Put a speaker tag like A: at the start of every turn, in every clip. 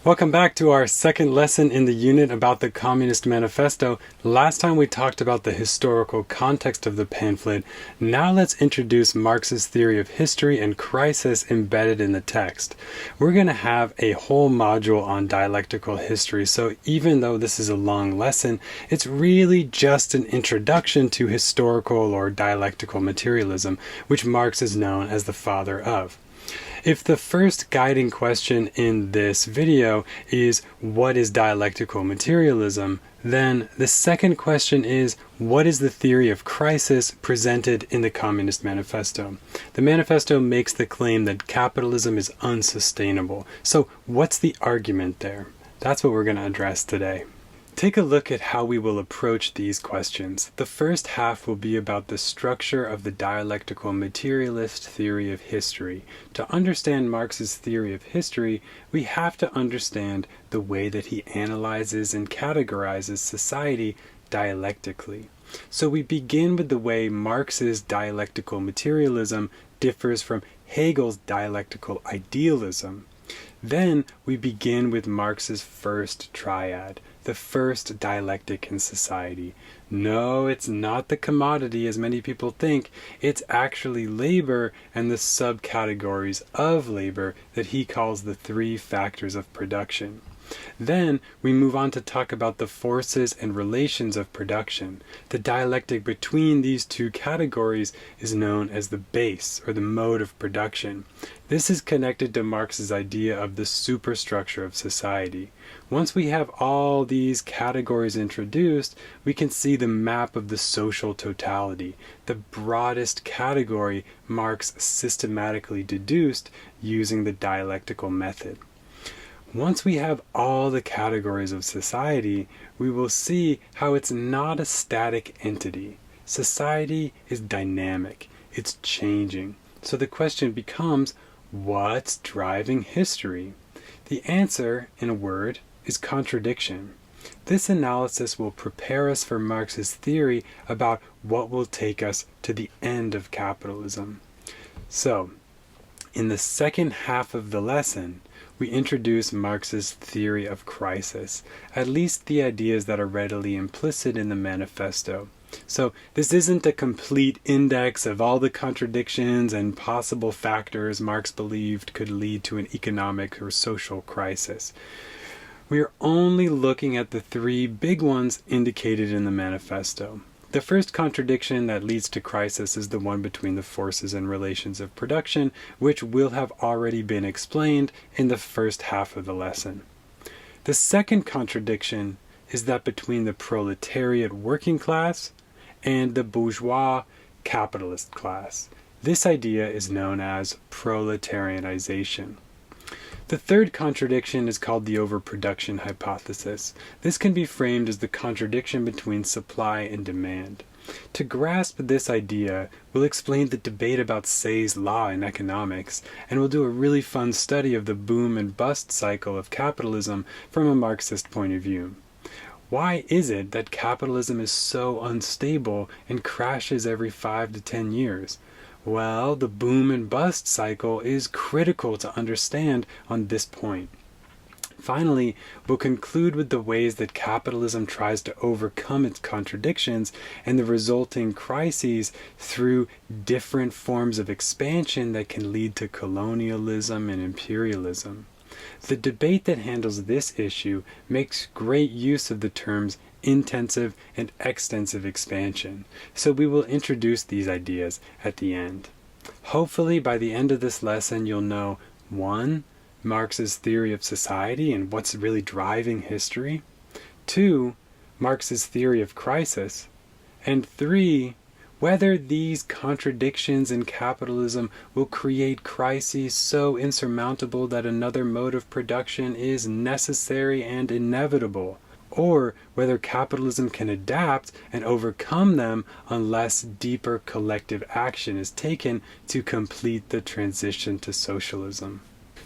A: Welcome back to our second lesson in the unit about the Communist Manifesto. Last time we talked about the historical context of the pamphlet. Now let's introduce Marx's theory of history and crisis embedded in the text. We're going to have a whole module on dialectical history, so even though this is a long lesson, it's really just an introduction to historical or dialectical materialism, which Marx is known as the father of. If the first guiding question in this video is what is dialectical materialism, then the second question is what is the theory of crisis presented in the Communist Manifesto? The manifesto makes the claim that capitalism is unsustainable. So what's the argument there? That's what we're going to address today. Take a look at how we will approach these questions. The first half will be about the structure of the dialectical materialist theory of history. To understand Marx's theory of history, we have to understand the way that he analyzes and categorizes society dialectically. So we begin with the way Marx's dialectical materialism differs from Hegel's dialectical idealism. Then we begin with Marx's first triad, the first dialectic in society. No, it's not the commodity as many people think. It's actually labor and the subcategories of labor that he calls the three factors of production. Then we move on to talk about the forces and relations of production. The dialectic between these two categories is known as the base, or the mode of production. This is connected to Marx's idea of the superstructure of society. Once we have all these categories introduced, we can see the map of the social totality, the broadest category Marx systematically deduced using the dialectical method. Once we have all the categories of society, we will see how it's not a static entity. Society is dynamic. It's changing. So the question becomes, what's driving history? The answer, in a word, is contradiction. This analysis will prepare us for Marx's theory about what will take us to the end of capitalism. So, in the second half of the lesson, we introduce Marx's theory of crisis, at least the ideas that are readily implicit in the manifesto. So this isn't a complete index of all the contradictions and possible factors Marx believed could lead to an economic or social crisis. We are only looking at the three big ones indicated in the manifesto. The first contradiction that leads to crisis is the one between the forces and relations of production, which will have already been explained in the first half of the lesson. The second contradiction is that between the proletariat working class and the bourgeois capitalist class. This idea is known as proletarianization. The third contradiction is called the overproduction hypothesis. This can be framed as the contradiction between supply and demand. To grasp this idea, we'll explain the debate about Say's law in economics, and we'll do a really fun study of the boom and bust cycle of capitalism from a Marxist point of view. Why is it that capitalism is so unstable and crashes every 5 to 10 years? Well, the boom and bust cycle is critical to understand on this point. Finally, we'll conclude with the ways that capitalism tries to overcome its contradictions and the resulting crises through different forms of expansion that can lead to colonialism and imperialism. The debate that handles this issue makes great use of the terms intensive and extensive expansion, so we will introduce these ideas at the end. Hopefully by the end of this lesson you'll know 1. Marx's theory of society and what's really driving history, 2. Marx's theory of crisis, and 3. Whether these contradictions in capitalism will create crises so insurmountable that another mode of production is necessary and inevitable, or whether capitalism can adapt and overcome them unless deeper collective action is taken to complete the transition to socialism.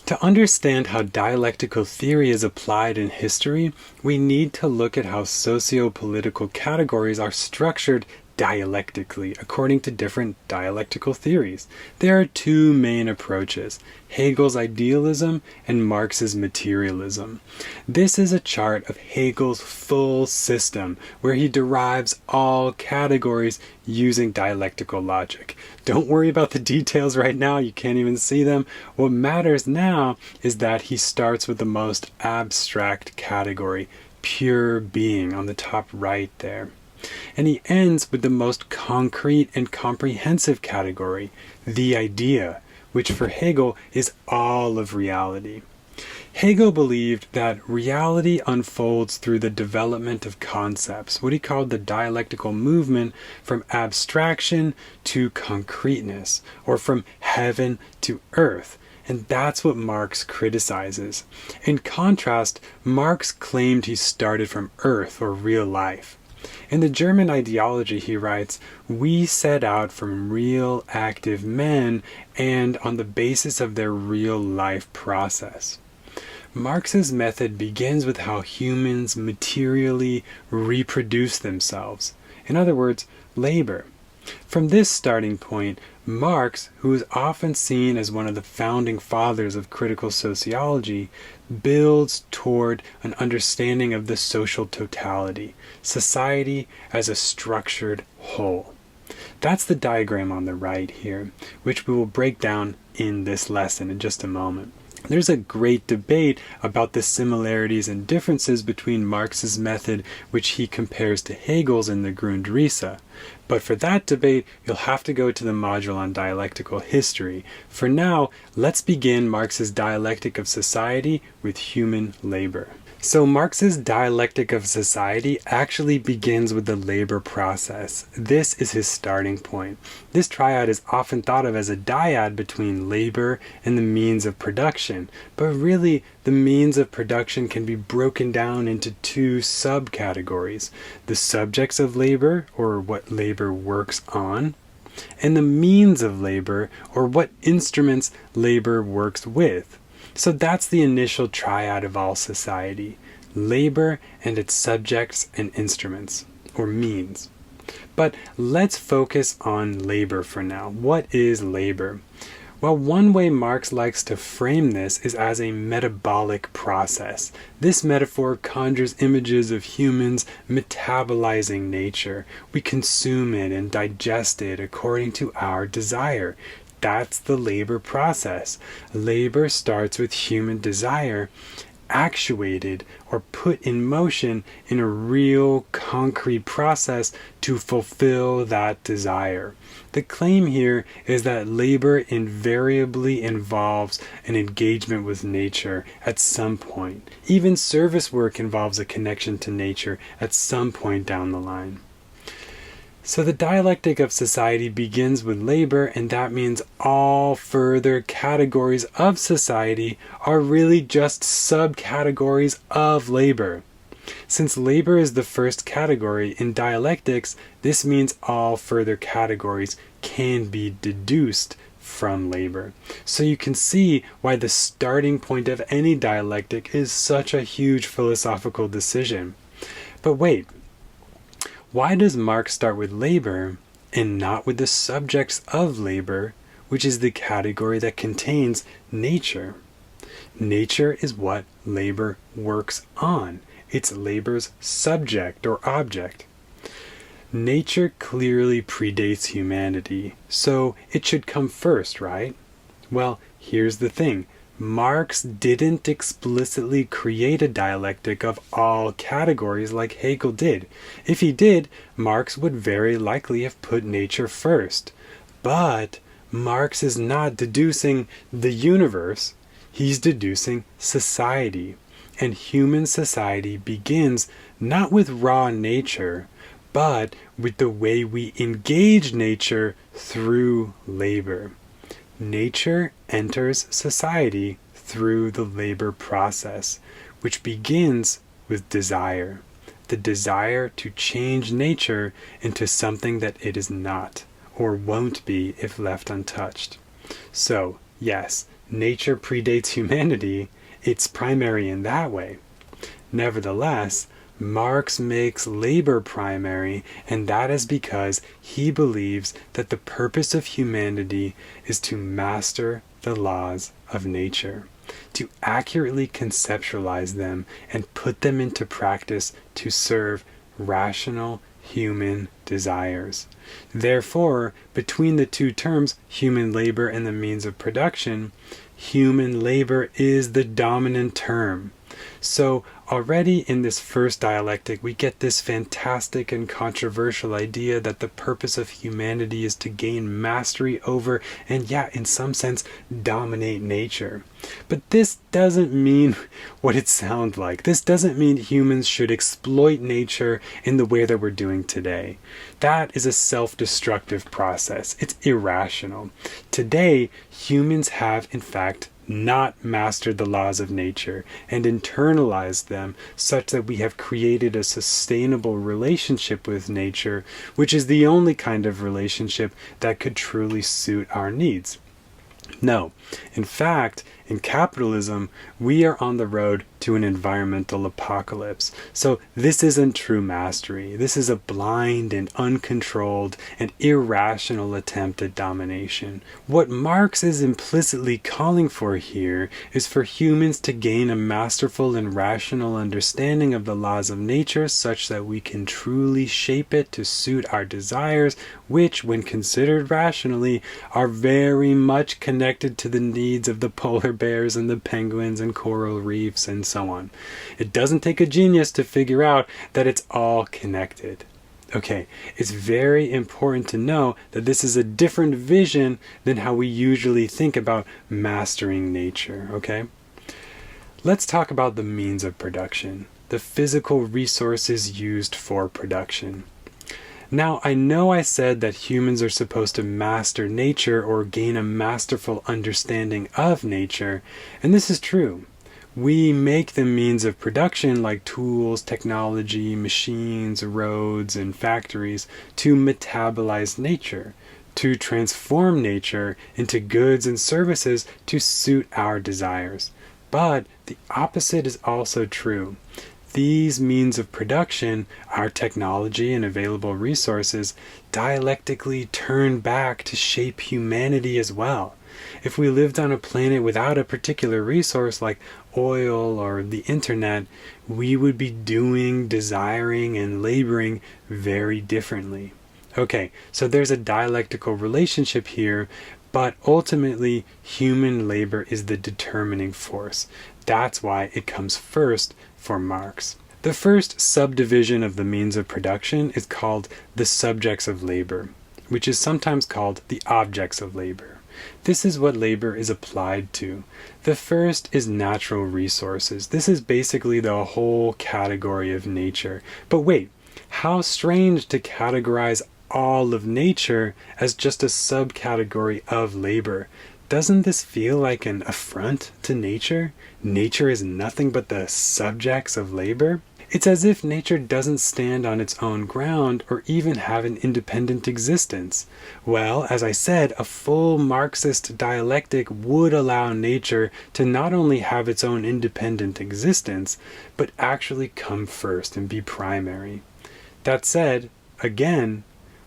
A: To understand how dialectical theory is applied in history, we need to look at how socio-political categories are structured dialectically, according to different dialectical theories. There are two main approaches, Hegel's idealism and Marx's materialism. This is a chart of Hegel's full system, where he derives all categories using dialectical logic. Don't worry about the details right now, you can't even see them. What matters now is that he starts with the most abstract category, pure being, on the top right there. And he ends with the most concrete and comprehensive category, the idea, which for Hegel is all of reality. Hegel believed that reality unfolds through the development of concepts, what he called the dialectical movement from abstraction to concreteness, or from heaven to earth. And that's what Marx criticizes. In contrast, Marx claimed he started from earth, or real life. In the German ideology, he writes, "We set out from real active men and on the basis of their real life process." Marx's method begins with how humans materially reproduce themselves. In other words, labor. From this starting point, Marx, who is often seen as one of the founding fathers of critical sociology, builds toward an understanding of the social totality, society as a structured whole. That's the diagram on the right here, which we will break down in this lesson in just a moment. There's a great debate about the similarities and differences between Marx's method, which he compares to Hegel's in the Grundrisse. But for that debate, you'll have to go to the module on dialectical history. For now, let's begin Marx's dialectic of society with human labor. So Marx's dialectic of society actually begins with the labor process. This is his starting point. This triad is often thought of as a dyad between labor and the means of production, but really the means of production can be broken down into two subcategories: the subjects of labor, or what labor works on, and the means of labor, or what instruments labor works with. So that's the initial triad of all society: labor and its subjects and instruments, or means. But let's focus on labor for now. What is labor? Well, one way Marx likes to frame this is as a metabolic process. This metaphor conjures images of humans metabolizing nature. We consume it and digest it according to our desire. That's the labor process. Labor starts with human desire, actuated or put in motion in a real concrete process to fulfill that desire. The claim here is that labor invariably involves an engagement with nature at some point. Even service work involves a connection to nature at some point down the line. So the dialectic of society begins with labor, and that means all further categories of society are really just subcategories of labor. Since labor is the first category in dialectics, this means all further categories can be deduced from labor. So you can see why the starting point of any dialectic is such a huge philosophical decision. But wait. Why does Marx start with labor and not with the subjects of labor, which is the category that contains nature? Nature is what labor works on. It's labor's subject or object. Nature clearly predates humanity, so it should come first, right? Well, here's the thing. Marx didn't explicitly create a dialectic of all categories like Hegel did. If he did, Marx would very likely have put nature first. But Marx is not deducing the universe, he's deducing society. And human society begins not with raw nature, but with the way we engage nature through labor. Nature enters society through the labor process, which begins with desire. The desire to change nature into something that it is not, or won't be if left untouched. So, yes, nature predates humanity. It's primary in that way. Nevertheless, Marx makes labor primary, and that is because he believes that the purpose of humanity is to master the laws of nature, to accurately conceptualize them and put them into practice to serve rational human desires. Therefore, between the two terms, human labor and the means of production, human labor is the dominant term. So already in this first dialectic, we get this fantastic and controversial idea that the purpose of humanity is to gain mastery over, and yeah, in some sense, dominate nature. But this doesn't mean what it sounds like. This doesn't mean humans should exploit nature in the way that we're doing today. That is a self-destructive process. It's irrational. Today, humans have, in fact, not mastered the laws of nature and internalized them such that we have created a sustainable relationship with nature, which is the only kind of relationship that could truly suit our needs. No, in fact, in capitalism, we are on the road to an environmental apocalypse. So this isn't true mastery. This is a blind and uncontrolled and irrational attempt at domination. What Marx is implicitly calling for here is for humans to gain a masterful and rational understanding of the laws of nature such that we can truly shape it to suit our desires, which, when considered rationally, are very much connected to the needs of the polar bears and the penguins and coral reefs and so on. It doesn't take a genius to figure out that it's all connected. Okay, it's very important to know that this is a different vision than how we usually think about mastering nature, okay? Let's talk about the means of production, the physical resources used for production. Now, I know I said that humans are supposed to master nature or gain a masterful understanding of nature, and this is true. We make the means of production like tools, technology, machines, roads, and factories to metabolize nature, to transform nature into goods and services to suit our desires. But the opposite is also true. These means of production, our technology and available resources, dialectically turn back to shape humanity as well. If we lived on a planet without a particular resource like oil or the internet, we would be doing, desiring, and laboring very differently. Okay, so there's a dialectical relationship here, but ultimately human labor is the determining force. That's why it comes first for Marx. The first subdivision of the means of production is called the subjects of labor, which is sometimes called the objects of labor. This is what labor is applied to. The first is natural resources. This is basically the whole category of nature. But wait, how strange to categorize all of nature as just a subcategory of labor. Doesn't this feel like an affront to nature? Nature is nothing but the subjects of labor? It's as if nature doesn't stand on its own ground or even have an independent existence. Well, as I said, a full Marxist dialectic would allow nature to not only have its own independent existence, but actually come first and be primary. That said, again,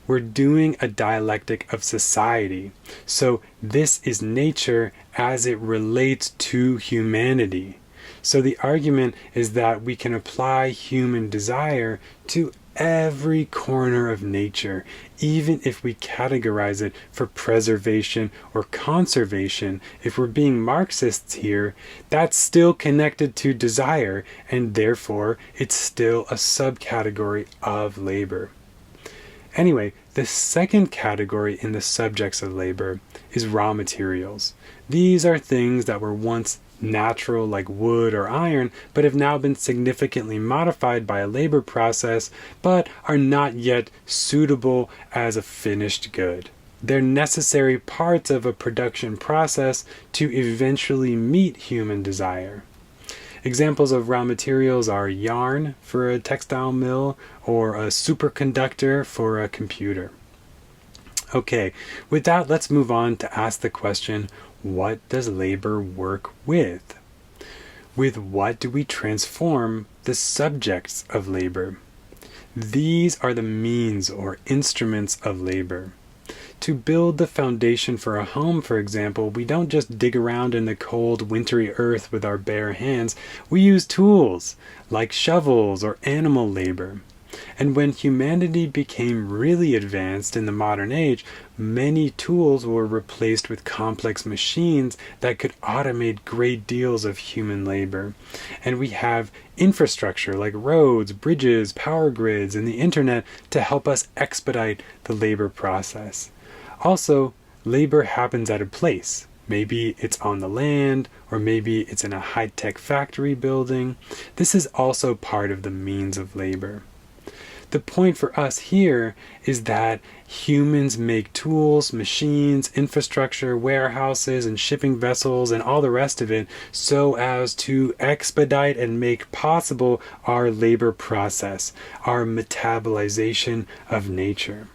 A: we're doing a dialectic of society. So this is nature as it relates to humanity. So the argument is that we can apply human desire to every corner of nature, even if we categorize it for preservation or conservation. If we're being Marxists here, that's still connected to desire, and therefore it's still a subcategory of labor. Anyway, the second category in the subjects of labor is raw materials. These are things that were once natural like wood or iron, but have now been significantly modified by a labor process, but are not yet suitable as a finished good. They're necessary parts of a production process to eventually meet human desire. Examples of raw materials are yarn for a textile mill or a superconductor for a computer. Okay, with that, let's move on to ask the question, what does labor work with? With what do we transform the the subjects of labor. These are the means or instruments of labor. To build the foundation for a home, for example, we don't just dig around in the cold, wintry earth with our bare hands. We use tools, like shovels or animal labor. And when humanity became really advanced in the modern age, many tools were replaced with complex machines that could automate great deals of human labor. And we have infrastructure like roads, bridges, power grids, and the internet to help us expedite the labor process. Also, labor happens at a place. Maybe it's on the land, or maybe it's in a high-tech factory building. This is also part of the means of labor. The point for us here is that humans make tools, machines, infrastructure, warehouses, and shipping vessels, and all the rest of it so as to expedite and make possible our labor process, our metabolization of nature.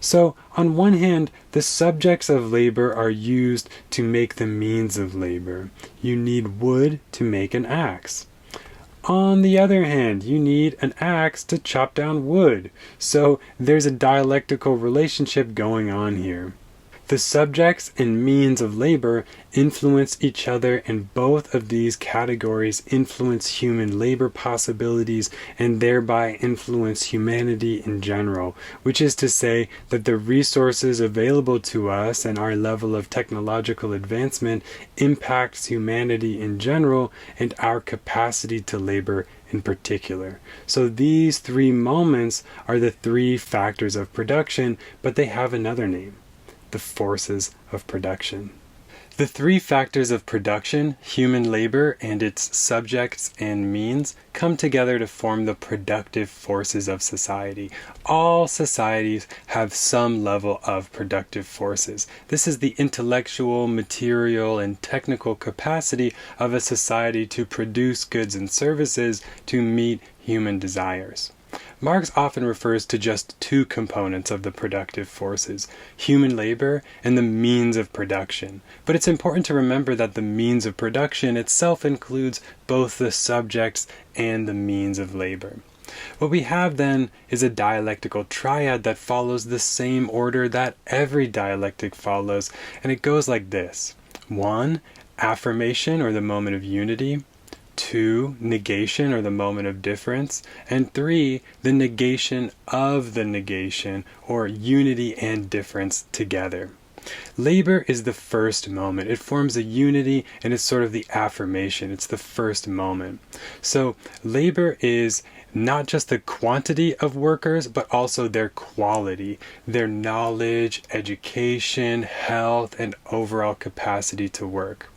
A: So, on one hand, the subjects of labor are used to make the means of labor. You need wood to make an axe. On the other hand, you need an axe to chop down wood. So there's a dialectical relationship going on here. The subjects and means of labor influence each other, and both of these categories influence human labor possibilities and thereby influence humanity in general, which is to say that the resources available to us and our level of technological advancement impacts humanity in general and our capacity to labor in particular. So these three moments are the three factors of production, but they have another name: the forces of production. The three factors of production, human labor and its subjects and means, come together to form the productive forces of society. All societies have some level of productive forces. This is the intellectual, material, and technical capacity of a society to produce goods and services to meet human desires. Marx often refers to just two components of the productive forces: human labor and the means of production. But it's important to remember that the means of production itself includes both the subjects and the means of labor. What we have then is a dialectical triad that follows the same order that every dialectic follows, and it goes like this: 1. Affirmation, or the moment of unity; 2. Negation, or the moment of difference; and 3. The negation of the negation, or unity and difference together. Labor is the first moment. It forms a unity, and it's sort of the affirmation. It's the first moment. So labor is not just the quantity of workers, but also their quality, their knowledge, education, health, and overall capacity to work.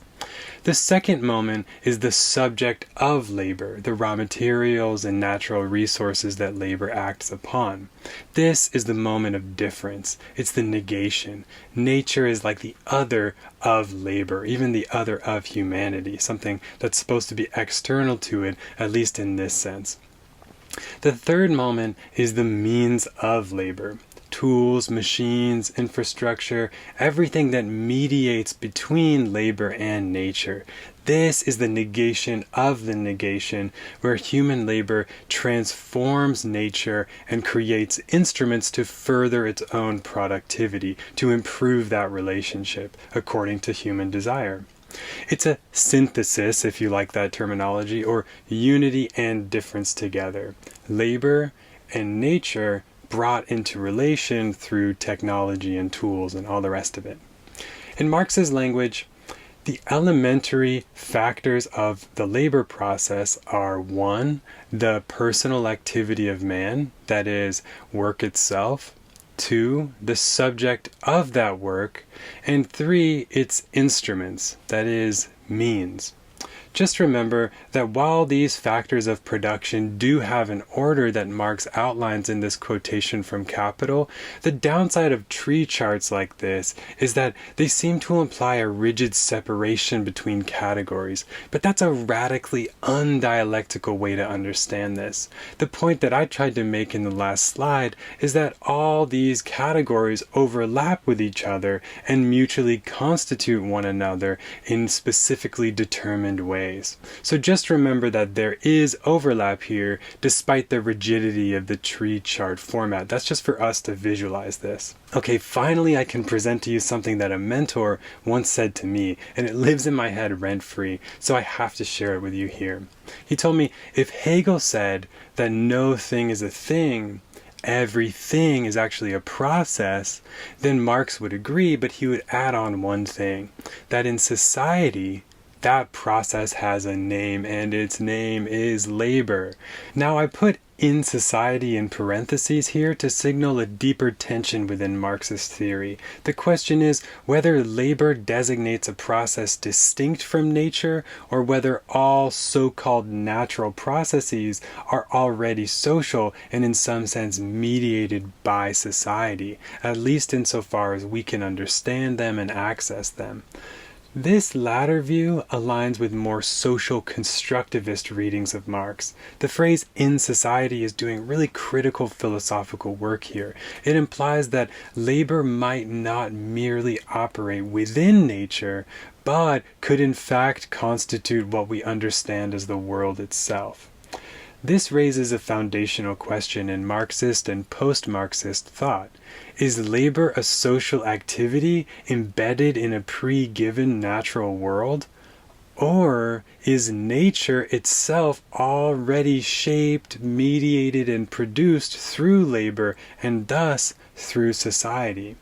A: The second moment is the subject of labor, the raw materials and natural resources that labor acts upon. This is the moment of difference. It's the negation. Nature is like the other of labor, even the other of humanity, something that's supposed to be external to it, at least in this sense. The third moment is the means of labor. Tools, machines, infrastructure, everything that mediates between labor and nature. This is the negation of the negation, where human labor transforms nature and creates instruments to further its own productivity, to improve that relationship according to human desire. It's a synthesis, if you like that terminology, or unity and difference together. Labor and nature brought into relation through technology and tools and all the rest of it. In Marx's language, the elementary factors of the labor process are: 1. The personal activity of man, that is, work itself; 2. The subject of that work; and 3. Its instruments, that is, means. Just remember that while these factors of production do have an order that Marx outlines in this quotation from Capital, the downside of tree charts like this is that they seem to imply a rigid separation between categories. But that's a radically undialectical way to understand this. The point that I tried to make in the last slide is that all these categories overlap with each other and mutually constitute one another in specifically determined ways. ways. So just remember that there is overlap here despite the rigidity of the tree chart format. That's just for us to visualize this. Okay, finally I can present to you something that a mentor once said to me, and it lives in my head rent-free, so I have to share it with you here. He told me, if Hegel said that no thing is a thing, everything is actually a process, then Marx would agree, but he would add on one thing, that in society, that process has a name, and its name is labor. Now I put in society in parentheses here to signal a deeper tension within Marxist theory. The question is whether labor designates a process distinct from nature, or whether all so-called natural processes are already social and in some sense mediated by society, at least insofar as we can understand them and access them. This latter view aligns with more social constructivist readings of Marx. The phrase "in society" is doing really critical philosophical work here. It implies that labor might not merely operate within nature, but could in fact constitute what we understand as the world itself. This raises a foundational question in Marxist and post-Marxist thought. Is labor a social activity embedded in a pre-given natural world? Or is nature itself already shaped, mediated, and produced through labor, and thus through society?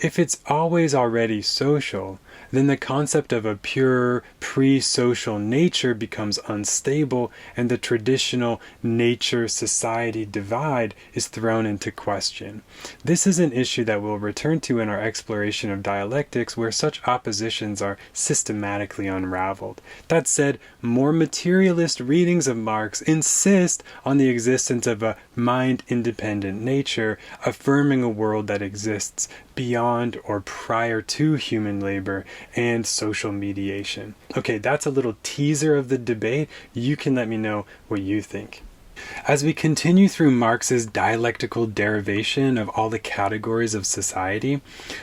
A: If it's always already social, then the concept of a pure pre-social nature becomes unstable, and the traditional nature-society divide is thrown into question. This is an issue that we'll return to in our exploration of dialectics, where such oppositions are systematically unraveled. That said, more materialist readings of Marx insist on the existence of a mind-independent nature, affirming a world that exists beyond or prior to human labor and social mediation. Okay, that's a little teaser of the debate. You can let me know what you think. As we continue through Marx's dialectical derivation of all the categories of society,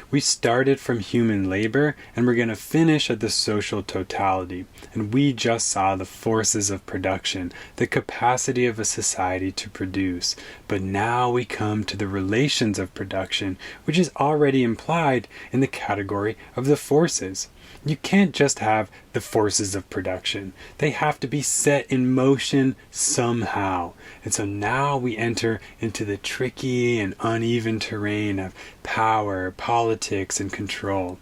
A: we started from human labor and we're going to finish at the social totality. And we just saw the forces of production, the capacity of a society to produce. But now we come to the relations of production, which is already implied in the category of the forces. You can't just have the forces of production. They have to be set in motion somehow. And so now we enter into the tricky and uneven terrain of power, politics, and control.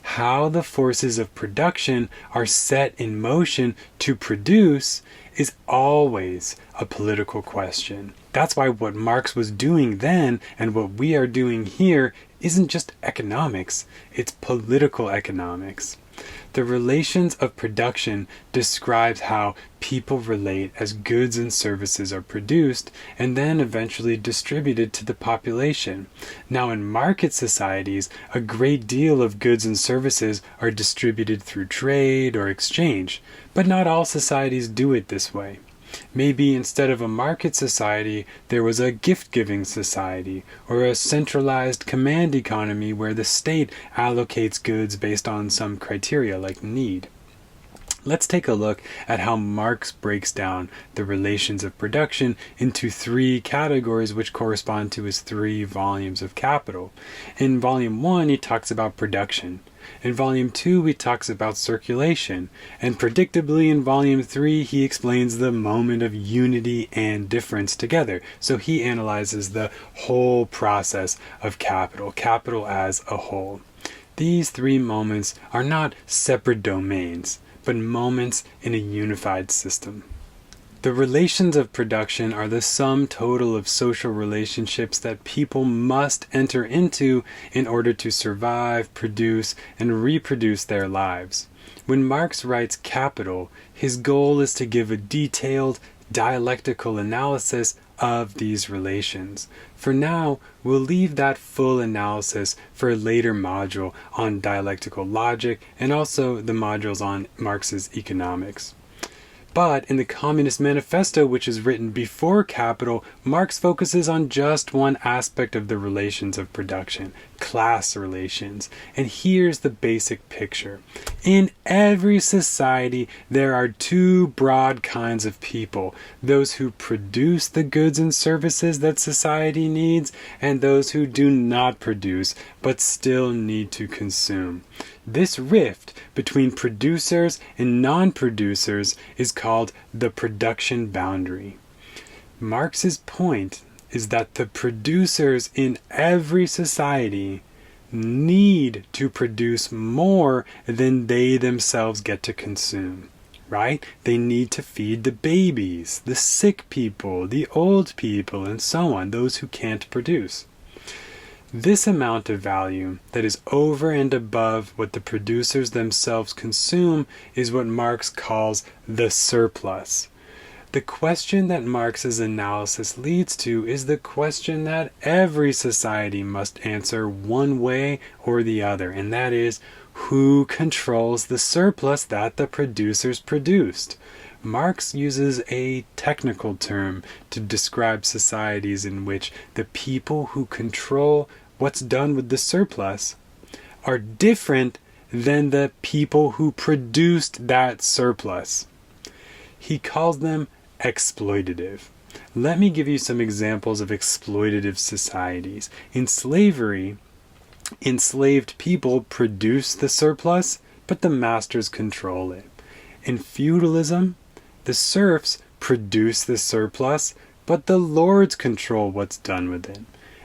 A: How the forces of production are set in motion to produce is always a political question. That's why what Marx was doing then and what we are doing here isn't just economics, it's political economics. The relations of production describes how people relate as goods and services are produced and then eventually distributed to the population. Now in market societies, a great deal of goods and services are distributed through trade or exchange, but not all societies do it this way. Maybe instead of a market society, there was a gift-giving society, or a centralized command economy where the state allocates goods based on some criteria like need. Let's take a look at how Marx breaks down the relations of production into three categories which correspond to his 3 volumes of Capital. In Volume 1, he talks about production. In Volume 2, he talks about circulation. And predictably, in Volume 3, he explains the moment of unity and difference together. So he analyzes the whole process of capital as a whole. These 3 moments are not separate domains, but moments in a unified system. The relations of production are the sum total of social relationships that people must enter into in order to survive, produce, and reproduce their lives. When Marx writes Capital, his goal is to give a detailed, dialectical analysis of these relations. For now, we'll leave that full analysis for a later module on dialectical logic and also the modules on Marx's economics. But in the Communist Manifesto, which is written before Capital, Marx focuses on just one aspect of the relations of production, class relations. And here's the basic picture. In every society, there are two broad kinds of people: those who produce the goods and services that society needs, and those who do not produce but still need to consume. This rift between producers and non-producers is called the production boundary. Marx's point is that the producers in every society need to produce more than they themselves get to consume, right? They need to feed the babies, the sick people, the old people, and so on, those who can't produce. This amount of value that is over and above what the producers themselves consume is what Marx calls the surplus. The question that Marx's analysis leads to is the question that every society must answer one way or the other, and that is, who controls the surplus that the producers produced? Marx uses a technical term to describe societies in which the people who control what's done with the surplus are different than the people who produced that surplus. He calls them exploitative. Let me give you some examples of exploitative societies. In slavery, enslaved people produce the surplus, but the masters control it. In feudalism, the serfs produce the surplus, but the lords control what's done with it.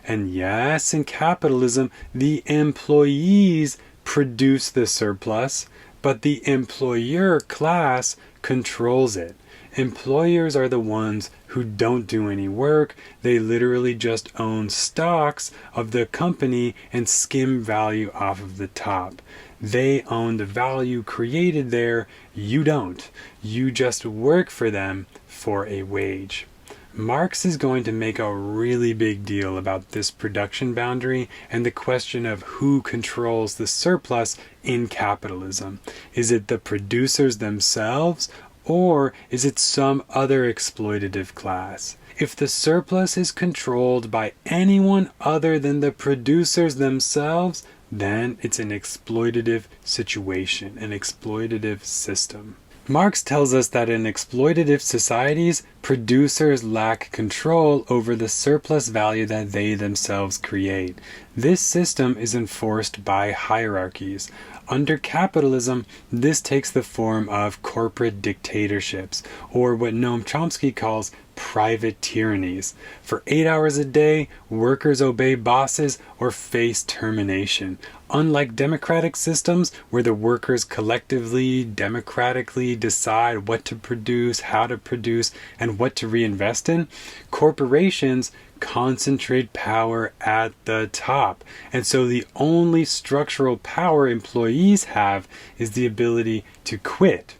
A: And yes, in capitalism, the employees produce the surplus, but the employer class controls it. Employers are the ones who don't do any work. They literally just own stocks of the company and skim value off of the top. They own the value created there. You don't. You just work for them for a wage. Marx is going to make a really big deal about this production boundary and the question of who controls the surplus in capitalism. Is it the producers themselves, or is it some other exploitative class? If the surplus is controlled by anyone other than the producers themselves, then it's an exploitative situation, an exploitative system. Marx tells us that in exploitative societies, producers lack control over the surplus value that they themselves create. This system is enforced by hierarchies. Under capitalism, this takes the form of corporate dictatorships, or what Noam Chomsky calls private tyrannies. For 8 hours a day, workers obey bosses or face termination. Unlike democratic systems, where the workers collectively, democratically decide what to produce, how to produce, and what to reinvest in, corporations concentrate power at the top. And so the only structural power employees have is the ability to quit.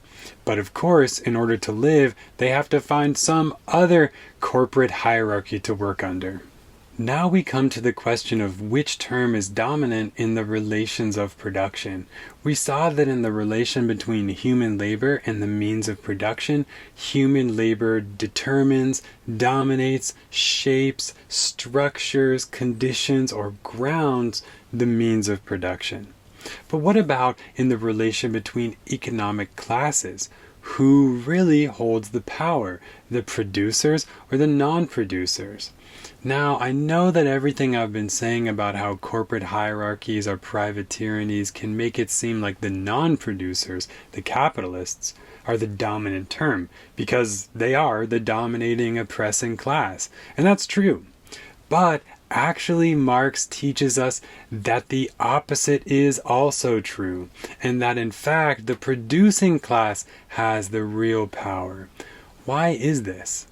A: But of course, in order to live, they have to find some other corporate hierarchy to work under. Now we come to the question of which term is dominant in the relations of production. We saw that in the relation between human labor and the means of production, human labor determines, dominates, shapes, structures, conditions, or grounds the means of production. But what about in the relation between economic classes? Who really holds the power, the producers or the non-producers? Now, I know that everything I've been saying about how corporate hierarchies are private tyrannies can make it seem like the non-producers, the capitalists, are the dominant term, because they are the dominating, oppressing class. And that's true. But actually, Marx teaches us that the opposite is also true, and that in fact, the producing class has the real power. Why is this?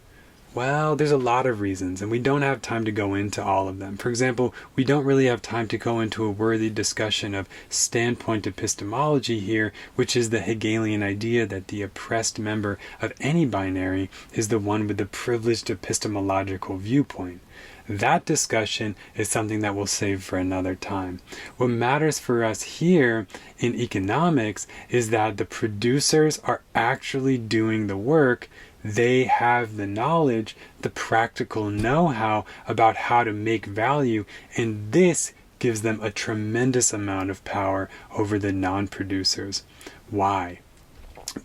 A: Well, there's a lot of reasons, and we don't have time to go into all of them. For example, we don't really have time to go into a worthy discussion of standpoint epistemology here, which is the Hegelian idea that the oppressed member of any binary is the one with the privileged epistemological viewpoint. That discussion is something that we'll save for another time. What matters for us here in economics is that the producers are actually doing the work. They have the knowledge, the practical know-how about how to make value, and this gives them a tremendous amount of power over the non-producers. Why?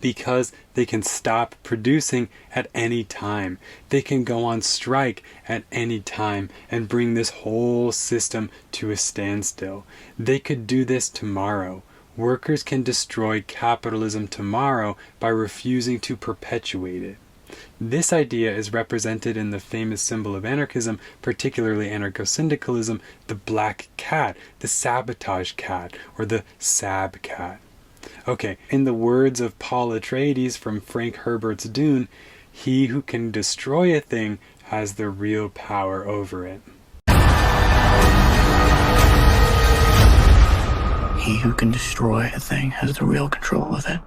A: Because they can stop producing at any time. They can go on strike at any time and bring this whole system to a standstill. They could do this tomorrow. Workers can destroy capitalism tomorrow by refusing to perpetuate it. This idea is represented in the famous symbol of anarchism, particularly anarcho-syndicalism, the black cat, the sabotage cat, or the sab cat. Okay, in the words of Paul Atreides from Frank Herbert's Dune, he who can destroy a thing has the real power over it.
B: He who can destroy a thing has the real control of it.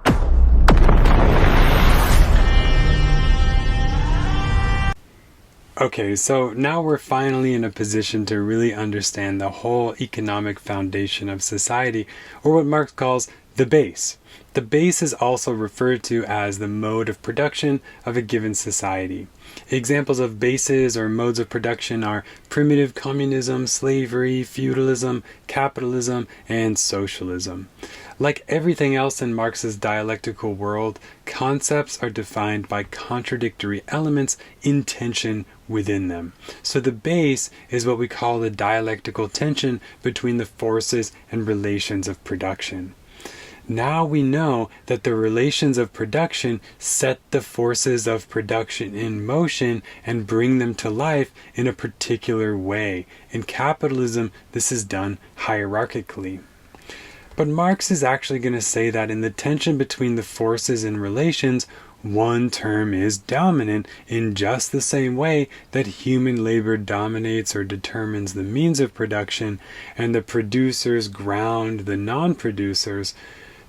A: Okay, so now we're finally in a position to really understand the whole economic foundation of society, or what Marx calls the base. The base is also referred to as the mode of production of a given society. Examples of bases or modes of production are primitive communism, slavery, feudalism, capitalism, and socialism. Like everything else in Marx's dialectical world, concepts are defined by contradictory elements in tension within them. So the base is what we call the dialectical tension between the forces and relations of production. Now we know that the relations of production set the forces of production in motion and bring them to life in a particular way. In capitalism, this is done hierarchically. But Marx is actually going to say that in the tension between the forces and relations, one term is dominant in just the same way that human labor dominates or determines the means of production, and the producers ground the non-producers.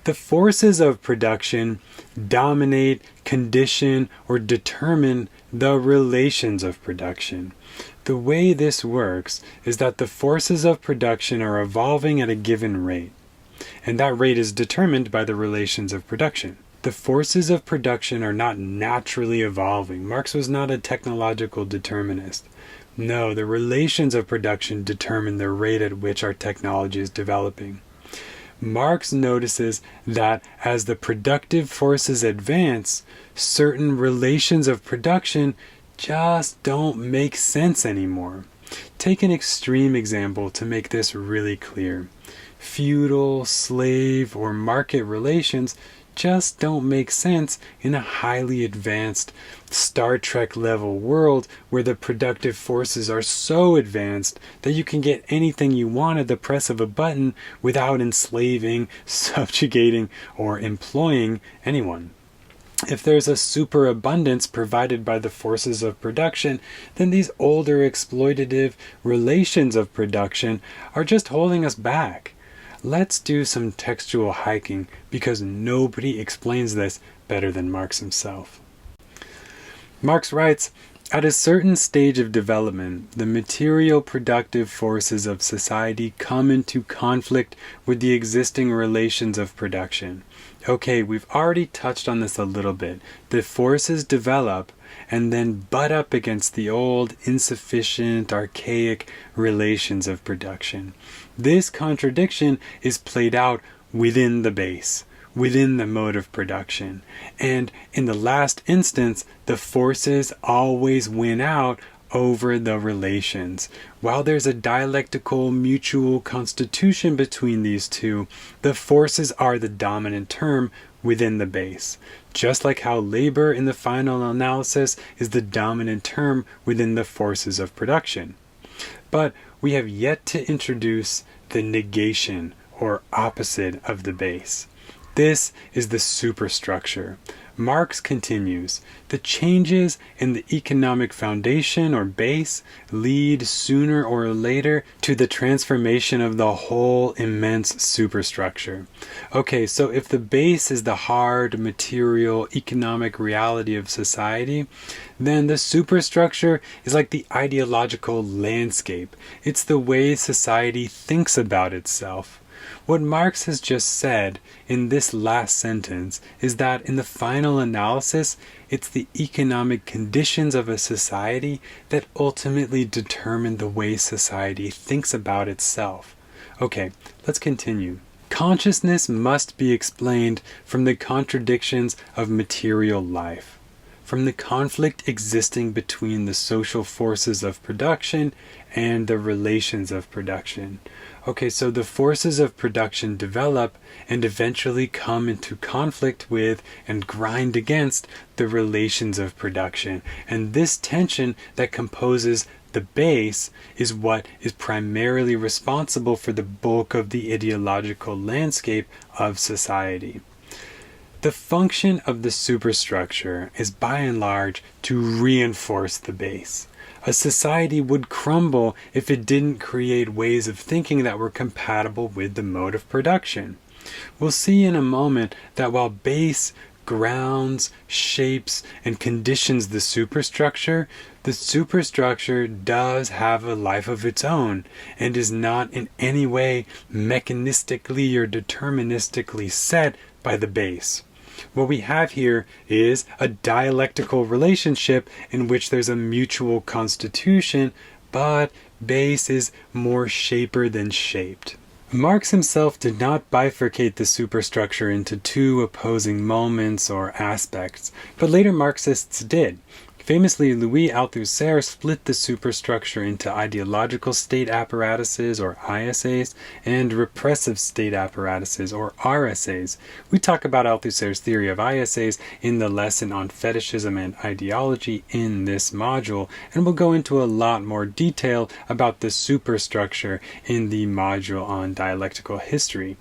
A: The forces of production dominate, condition, or determine the relations of production. The way this works is that the forces of production are evolving at a given rate, and that rate is determined by the relations of production. The forces of production are not naturally evolving. Marx was not a technological determinist. No, the relations of production determine the rate at which our technology is developing. Marx notices that as the productive forces advance, certain relations of production just don't make sense anymore. Take an extreme example to make this really clear. Feudal, slave, or market relations just don't make sense in a highly advanced Star Trek level world where the productive forces are so advanced that you can get anything you want at the press of a button without enslaving, subjugating, or employing anyone. If there's a superabundance provided by the forces of production, then these older exploitative relations of production are just holding us back. Let's do some textual hiking because nobody explains this better than Marx himself. Marx writes, "At a certain stage of development, the material productive forces of society come into conflict with the existing relations of production." Okay, we've already touched on this a little bit. The forces develop and then butt up against the old, insufficient, archaic relations of production. This contradiction is played out within the base, within the mode of production. And in the last instance, the forces always win out over the relations. While there's a dialectical mutual constitution between these two, the forces are the dominant term within the base. Just like how labor in the final analysis is the dominant term within the forces of production. But we have yet to introduce the negation or opposite of the base. This is the superstructure. Marx continues, "The changes in the economic foundation or base lead sooner or later to the transformation of the whole immense superstructure." Okay, so if the base is the hard, material, economic reality of society, then the superstructure is like the ideological landscape. It's the way society thinks about itself. What Marx has just said in this last sentence is that in the final analysis, it's the economic conditions of a society that ultimately determine the way society thinks about itself. Okay, let's continue. Consciousness must be explained from the contradictions of material life, from the conflict existing between the social forces of production and the relations of production. Okay, so the forces of production develop and eventually come into conflict with and grind against the relations of production. And this tension that composes the base is what is primarily responsible for the bulk of the ideological landscape of society. The function of the superstructure is by and large to reinforce the base. A society would crumble if it didn't create ways of thinking that were compatible with the mode of production. We'll see in a moment that while base grounds, shapes, and conditions the superstructure does have a life of its own and is not in any way mechanistically or deterministically set by the base. What we have here is a dialectical relationship in which there's a mutual constitution, but base is more shaper than shaped. Marx himself did not bifurcate the superstructure into two opposing moments or aspects, but later Marxists did. Famously, Louis Althusser split the superstructure into ideological state apparatuses, or ISAs, and repressive state apparatuses, or RSAs. We talk about Althusser's theory of ISAs in the lesson on fetishism and ideology in this module, and we'll go into a lot more detail about the superstructure in the module on dialectical history.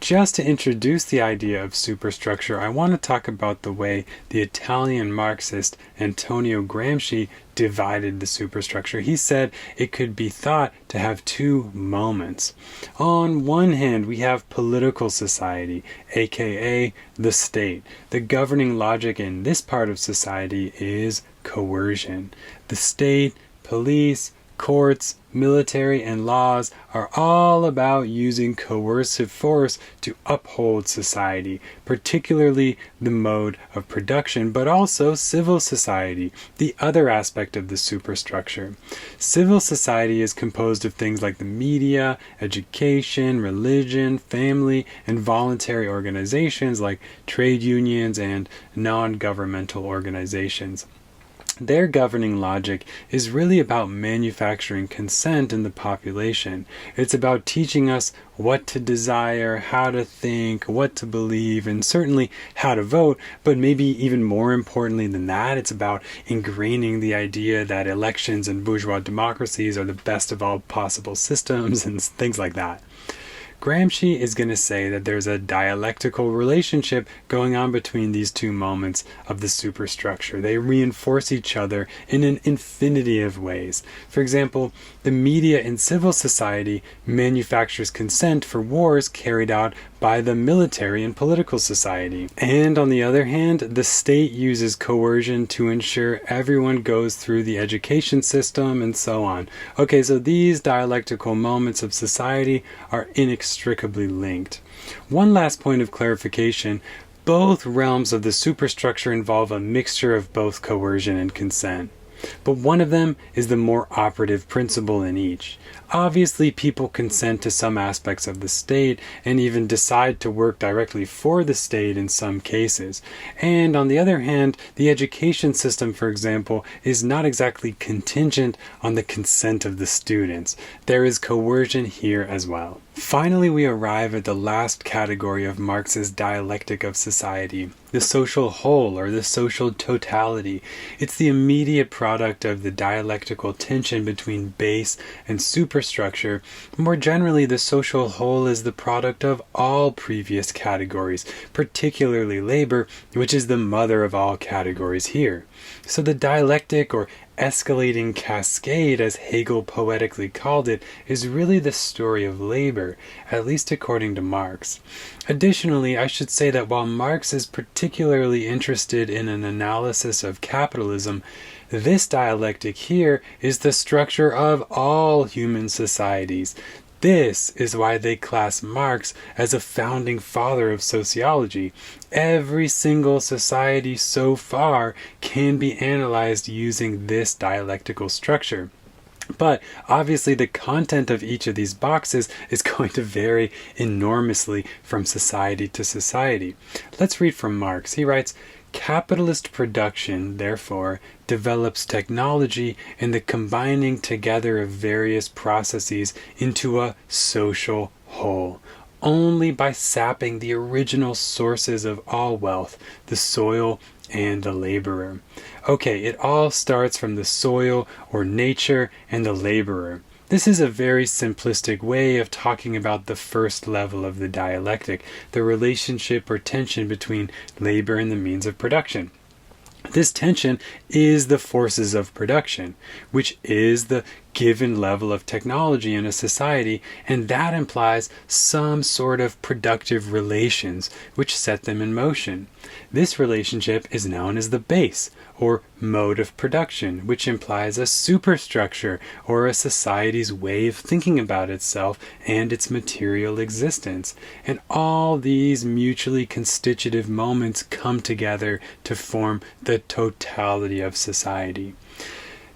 A: Just to introduce the idea of superstructure, I want to talk about the way the Italian Marxist Antonio Gramsci divided the superstructure. He said it could be thought to have two moments. On one hand, we have political society, aka the state. The governing logic in this part of society is coercion. The state, police, courts, military, and laws are all about using coercive force to uphold society, particularly the mode of production, but also civil society, the other aspect of the superstructure. Civil society is composed of things like the media, education, religion, family, and voluntary organizations like trade unions and non-governmental organizations. Their governing logic is really about manufacturing consent in the population. It's about teaching us what to desire, how to think, what to believe, and certainly how to vote, but maybe even more importantly than that, it's about ingraining the idea that elections and bourgeois democracies are the best of all possible systems and things like that. Gramsci is going to say that there's a dialectical relationship going on between these two moments of the superstructure. They reinforce each other in an infinity of ways. For example, the media in civil society manufactures consent for wars carried out by the military and political society. And on the other hand, the state uses coercion to ensure everyone goes through the education system and so on. Okay, so these dialectical moments of society are inextricably linked. One last point of clarification. Both realms of the superstructure involve a mixture of both coercion and consent. But one of them is the more operative principle in each. Obviously, people consent to some aspects of the state and even decide to work directly for the state in some cases. And on the other hand, the education system, for example, is not exactly contingent on the consent of the students. There is coercion here as well. Finally, we arrive at the last category of Marx's dialectic of society, the social whole or the social totality. It's the immediate product of the dialectical tension between base and superstructure. More generally, the social whole is the product of all previous categories, particularly labor, which is the mother of all categories here. So the dialectic or escalating cascade, as Hegel poetically called it, is really the story of labor, at least according to Marx. Additionally, I should say that while Marx is particularly interested in an analysis of capitalism, this dialectic here is the structure of all human societies. This is why they class Marx as a founding father of sociology. Every single society so far can be analyzed using this dialectical structure. But obviously the content of each of these boxes is going to vary enormously from society to society. Let's read from Marx. He writes, "Capitalist production, therefore, develops technology and the combining together of various processes into a social whole, only by sapping the original sources of all wealth, the soil and the laborer." Okay, it all starts from the soil or nature and the laborer. This is a very simplistic way of talking about the first level of the dialectic, the relationship or tension between labor and the means of production. This tension is the forces of production, which is the given level of technology in a society, and that implies some sort of productive relations which set them in motion. This relationship is known as the base, or mode of production, which implies a superstructure or a society's way of thinking about itself and its material existence. And all these mutually constitutive moments come together to form the totality of society.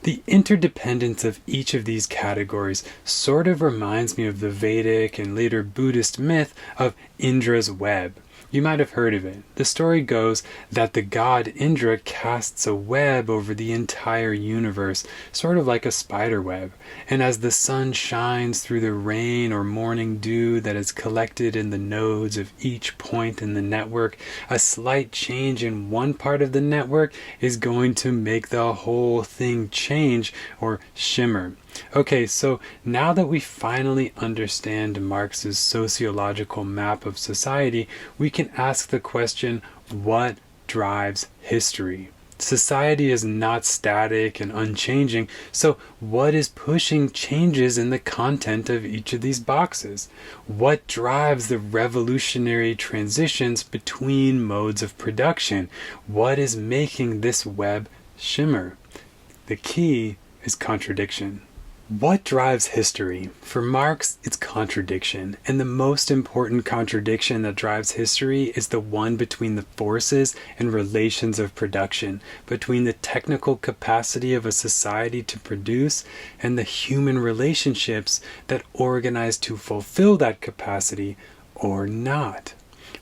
A: The interdependence of each of these categories sort of reminds me of the Vedic and later Buddhist myth of Indra's web. You might have heard of it. The story goes that the god Indra casts a web over the entire universe, sort of like a spider web. And as the sun shines through the rain or morning dew that is collected in the nodes of each point in the network, a slight change in one part of the network is going to make the whole thing change or shimmer. Okay, so now that we finally understand Marx's sociological map of society, we can ask the question, what drives history? Society is not static and unchanging, so what is pushing changes in the content of each of these boxes? What drives the revolutionary transitions between modes of production? What is making this web shimmer? The key is contradiction. What drives history? For Marx, it's contradiction. And the most important contradiction that drives history is the one between the forces and relations of production, between the technical capacity of a society to produce and the human relationships that organize to fulfill that capacity or not.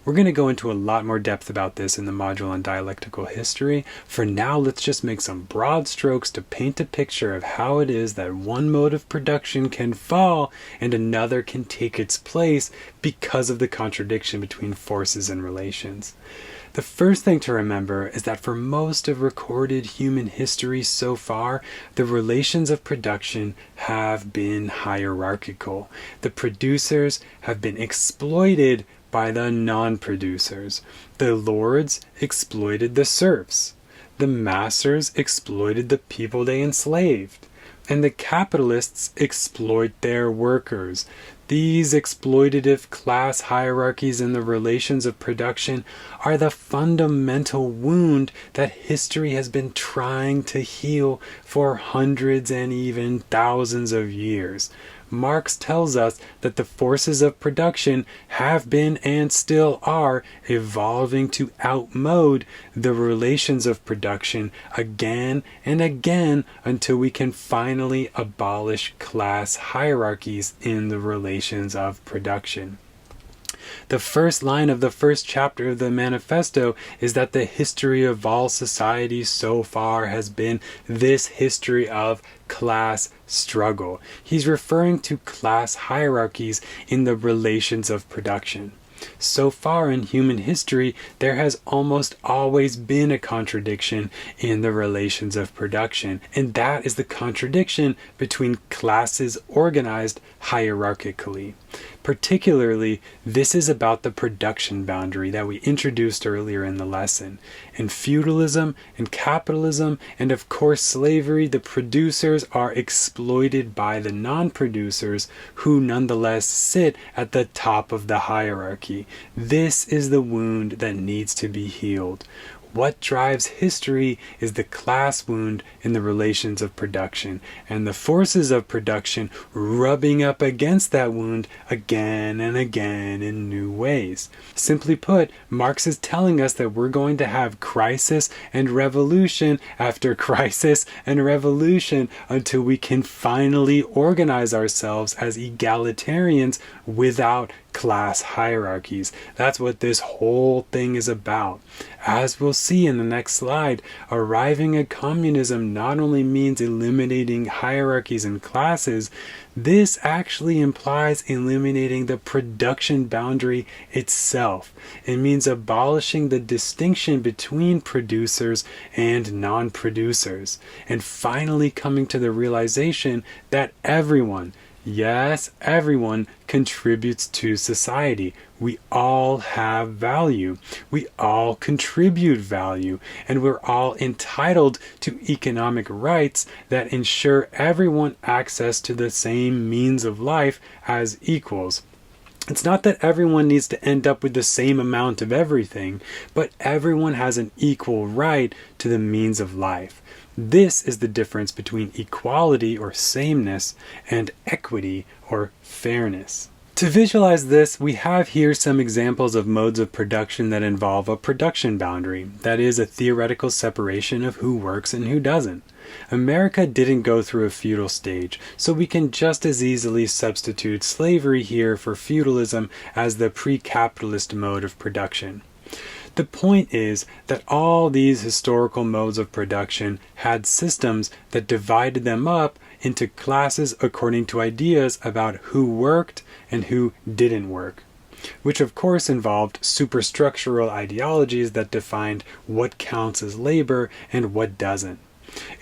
A: We're going to go into a lot more depth about this in the module on dialectical history. For now, let's just make some broad strokes to paint a picture of how it is that one mode of production can fall and another can take its place because of the contradiction between forces and relations. The first thing to remember is that for most of recorded human history so far, the relations of production have been hierarchical. The producers have been exploited by the non-producers. The lords exploited the serfs. The masters exploited the people they enslaved. And the capitalists exploit their workers. These exploitative class hierarchies in the relations of production are the fundamental wound that history has been trying to heal for hundreds and even thousands of years. Marx tells us that the forces of production have been and still are evolving to outmode the relations of production again and again until we can finally abolish class hierarchies in the relations of production. The first line of the first chapter of the manifesto is that the history of all societies so far has been this history of class struggle. He's referring to class hierarchies in the relations of production. So far in human history, there has almost always been a contradiction in the relations of production, and that is the contradiction between classes organized hierarchically. Particularly, this is about the production boundary that we introduced earlier in the lesson. In feudalism and capitalism, and of course slavery, the producers are exploited by the non-producers who nonetheless sit at the top of the hierarchy. This is the wound that needs to be healed. What drives history is the class wound in the relations of production, and the forces of production rubbing up against that wound again and again in new ways. Simply put, Marx is telling us that we're going to have crisis and revolution after crisis and revolution until we can finally organize ourselves as egalitarians without class hierarchies. That's what this whole thing is about. As we'll see in the next slide, arriving at communism not only means eliminating hierarchies and classes, this actually implies eliminating the production boundary itself. It means abolishing the distinction between producers and non-producers, and finally coming to the realization that everyone, yes, everyone contributes to society. We all have value. We all contribute value. And we're all entitled to economic rights that ensure everyone access to the same means of life as equals. It's not that everyone needs to end up with the same amount of everything, but everyone has an equal right to the means of life. This is the difference between equality or sameness and equity or fairness. To visualize this, we have here some examples of modes of production that involve a production boundary, that is, a theoretical separation of who works and who doesn't. America didn't go through a feudal stage, so we can just as easily substitute slavery here for feudalism as the pre-capitalist mode of production. The point is that all these historical modes of production had systems that divided them up into classes according to ideas about who worked and who didn't work, which of course involved superstructural ideologies that defined what counts as labor and what doesn't.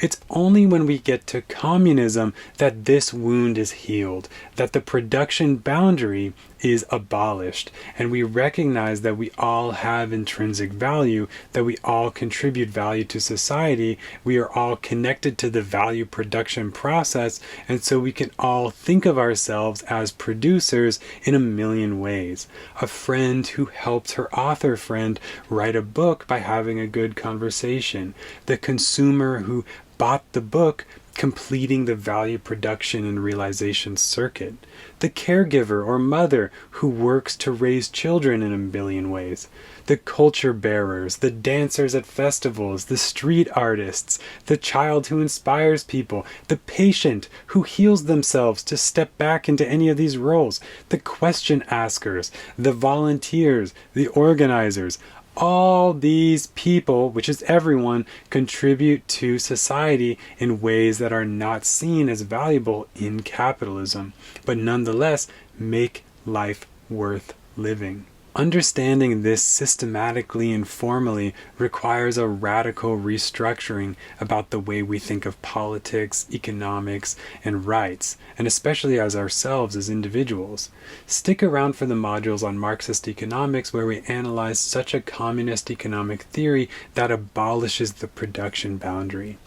A: It's only when we get to communism that this wound is healed, that the production boundary is abolished, and we recognize that we all have intrinsic value, that we all contribute value to society, we are all connected to the value production process, and so we can all think of ourselves as producers in a million ways. A friend who helped her author friend write a book by having a good conversation. The consumer who bought the book, completing the value production and realization circuit. The caregiver or mother who works to raise children in a billion ways. The culture bearers, the dancers at festivals, the street artists, the child who inspires people, the patient who heals themselves to step back into any of these roles, the question askers, the volunteers, the organizers. All these people, which is everyone, contribute to society in ways that are not seen as valuable in capitalism, but nonetheless make life worth living. Understanding this systematically and formally requires a radical restructuring about the way we think of politics, economics, and rights, and especially as ourselves as individuals. Stick around for the modules on Marxist economics where we analyze such a communist economic theory that abolishes the production boundary.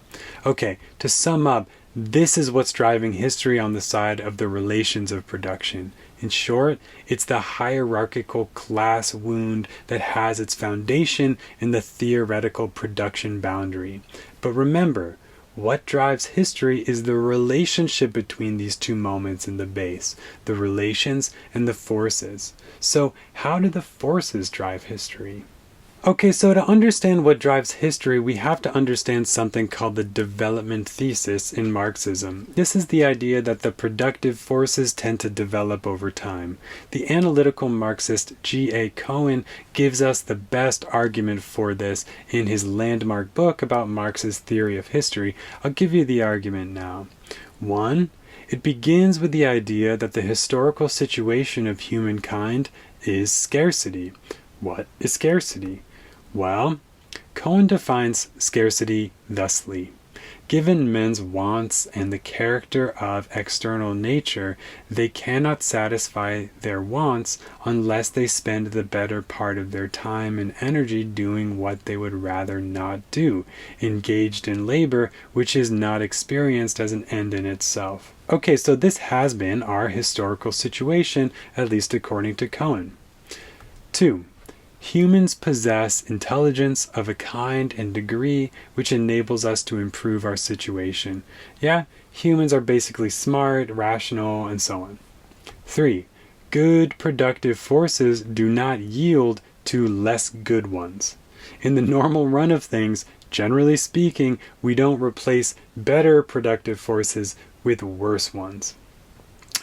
A: Okay, to sum up, this is what's driving history on the side of the relations of production. In short, it's the hierarchical class wound that has its foundation in the theoretical production boundary. But remember, what drives history is the relationship between these two moments in the base, the relations and the forces. So, how do the forces drive history? Okay, so to understand what drives history, we have to understand something called the development thesis in Marxism. This is the idea that the productive forces tend to develop over time. The analytical Marxist G.A. Cohen gives us the best argument for this in his landmark book about Marx's theory of history. I'll give you the argument now. 1. It begins with the idea that the historical situation of humankind is scarcity. What is scarcity? Well, Cohen defines scarcity thusly. Given men's wants and the character of external nature, they cannot satisfy their wants unless they spend the better part of their time and energy doing what they would rather not do, engaged in labor which is not experienced as an end in itself. Okay, so this has been our historical situation, at least according to Cohen. 2. Humans possess intelligence of a kind and degree which enables us to improve our situation. Yeah, humans are basically smart, rational, and so on. 3. Good productive forces do not yield to less good ones. In the normal run of things, generally speaking, we don't replace better productive forces with worse ones.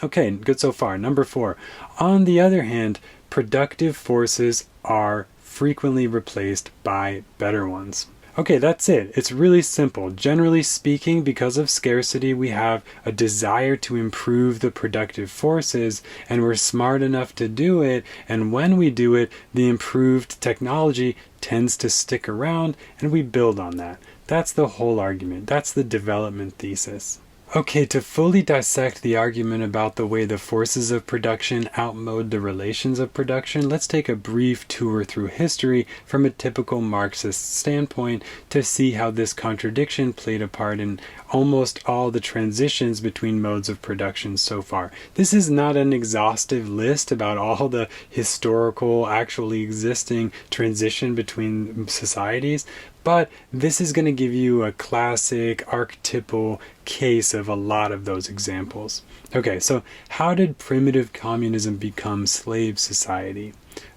A: Okay, good so far. Number 4. On the other hand, productive forces are frequently replaced by better ones. Okay, that's it. It's really simple. Generally speaking, because of scarcity, we have a desire to improve the productive forces, and we're smart enough to do it, and when we do it, the improved technology tends to stick around, and we build on that. That's the whole argument. That's the development thesis. Okay, to fully dissect the argument about the way the forces of production outmode the relations of production, let's take a brief tour through history from a typical Marxist standpoint to see how this contradiction played a part in almost all the transitions between modes of production so far. This is not an exhaustive list about all the historical, actually existing transition between societies, but this is going to give you a classic, archetypal case of a lot of those examples. Okay, so how did primitive communism become slave society?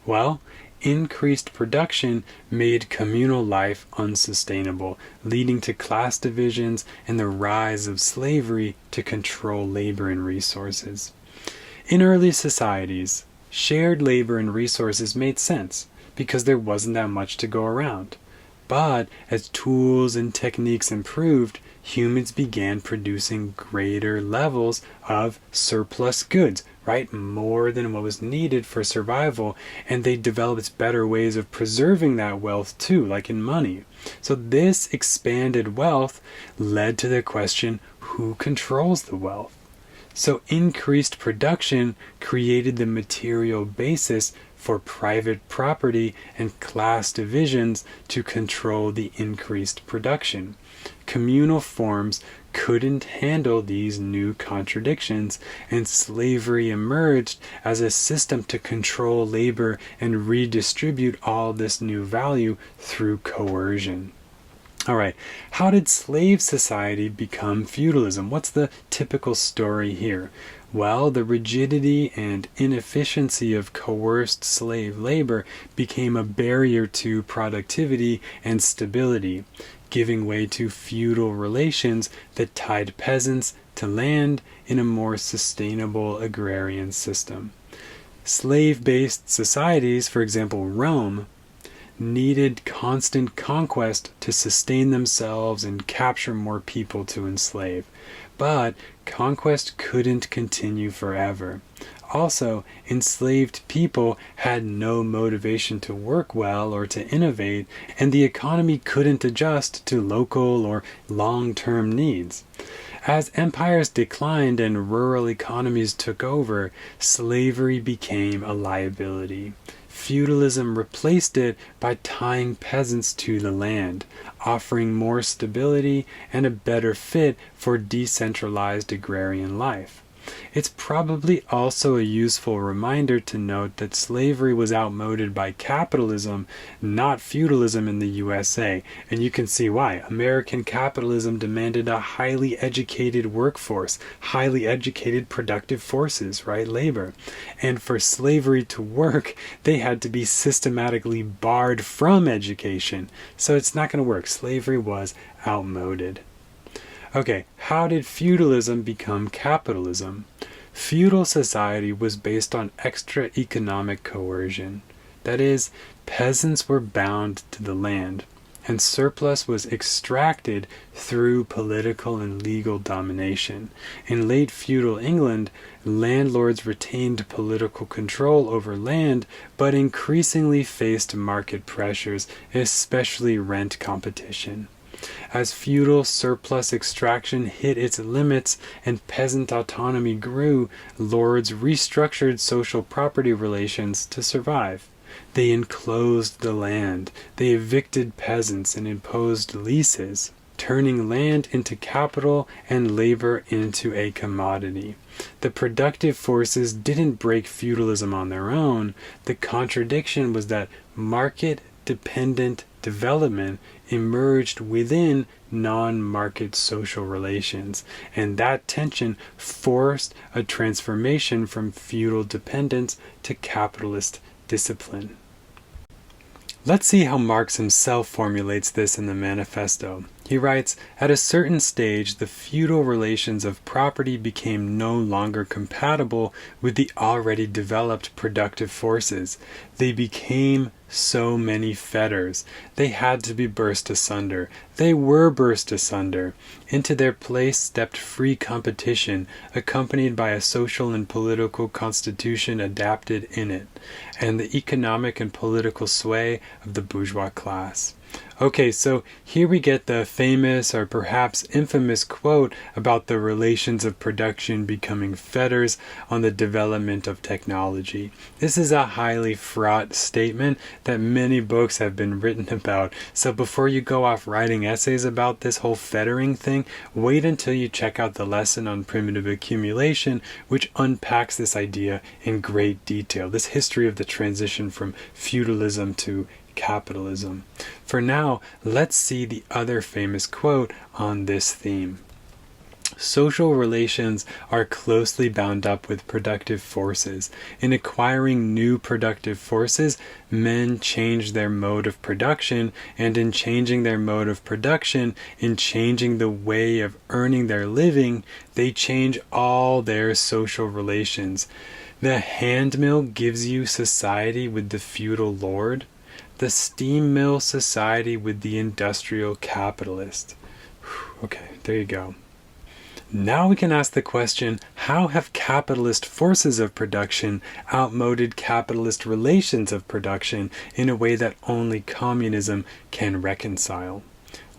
A: Well, increased production made communal life unsustainable, leading to class divisions and the rise of slavery to control labor and resources. In early societies, shared labor and resources made sense because there wasn't that much to go around. But as tools and techniques improved, humans began producing greater levels of surplus goods, right? More than what was needed for survival, and they developed better ways of preserving that wealth too, like in money. So this expanded wealth led to the question, who controls the wealth? So increased production created the material basis for private property and class divisions to control the increased production. Communal forms couldn't handle these new contradictions, and slavery emerged as a system to control labor and redistribute all this new value through coercion. All right, how did slave society become feudalism? What's the typical story here? Well, the rigidity and inefficiency of coerced slave labor became a barrier to productivity and stability, giving way to feudal relations that tied peasants to land in a more sustainable agrarian system. Slave-based societies, for example Rome, needed constant conquest to sustain themselves and capture more people to enslave. But conquest couldn't continue forever. Also, enslaved people had no motivation to work well or to innovate, and the economy couldn't adjust to local or long-term needs. As empires declined and rural economies took over, slavery became a liability. Feudalism replaced it by tying peasants to the land, offering more stability and a better fit for decentralized agrarian life. It's probably also a useful reminder to note that slavery was outmoded by capitalism, not feudalism in the USA, and you can see why. American capitalism demanded a highly educated workforce, highly educated productive forces, right? Labor. And for slavery to work, they had to be systematically barred from education. So it's not going to work. Slavery was outmoded. Okay, how did feudalism become capitalism? Feudal society was based on extra economic coercion. That is, peasants were bound to the land, and surplus was extracted through political and legal domination. In late feudal England, landlords retained political control over land, but increasingly faced market pressures, especially rent competition. As feudal surplus extraction hit its limits and peasant autonomy grew, lords restructured social property relations to survive. They enclosed the land, they evicted peasants and imposed leases. turning land into capital and labor into a commodity. The productive forces didn't break feudalism on their own. The contradiction was that market-dependent development emerged within non-market social relations, and that tension forced a transformation from feudal dependence to capitalist discipline. Let's see how Marx himself formulates this in the Manifesto. He writes, "At a certain stage, the feudal relations of property became no longer compatible with the already developed productive forces. They became so many fetters. They had to be burst asunder. They were burst asunder. Into their place stepped free competition, accompanied by a social and political constitution adapted in it, and the economic and political sway of the bourgeois class." Okay, so here we get the famous or perhaps infamous quote about the relations of production becoming fetters on the development of technology. This is a highly fraught statement that many books have been written about. So before you go off writing essays about this whole fettering thing, wait until you check out the lesson on primitive accumulation, which unpacks this idea in great detail. This history of the transition from feudalism to capitalism. For now, let's see the other famous quote on this theme. Social relations are closely bound up with productive forces. In acquiring new productive forces, men change their mode of production, and in changing their mode of production, in changing the way of earning their living, they change all their social relations. The handmill gives you society with the feudal lord, the steam mill society with the industrial capitalist. Okay, there you go. Now we can ask the question, how have capitalist forces of production outmoded capitalist relations of production in a way that only communism can reconcile?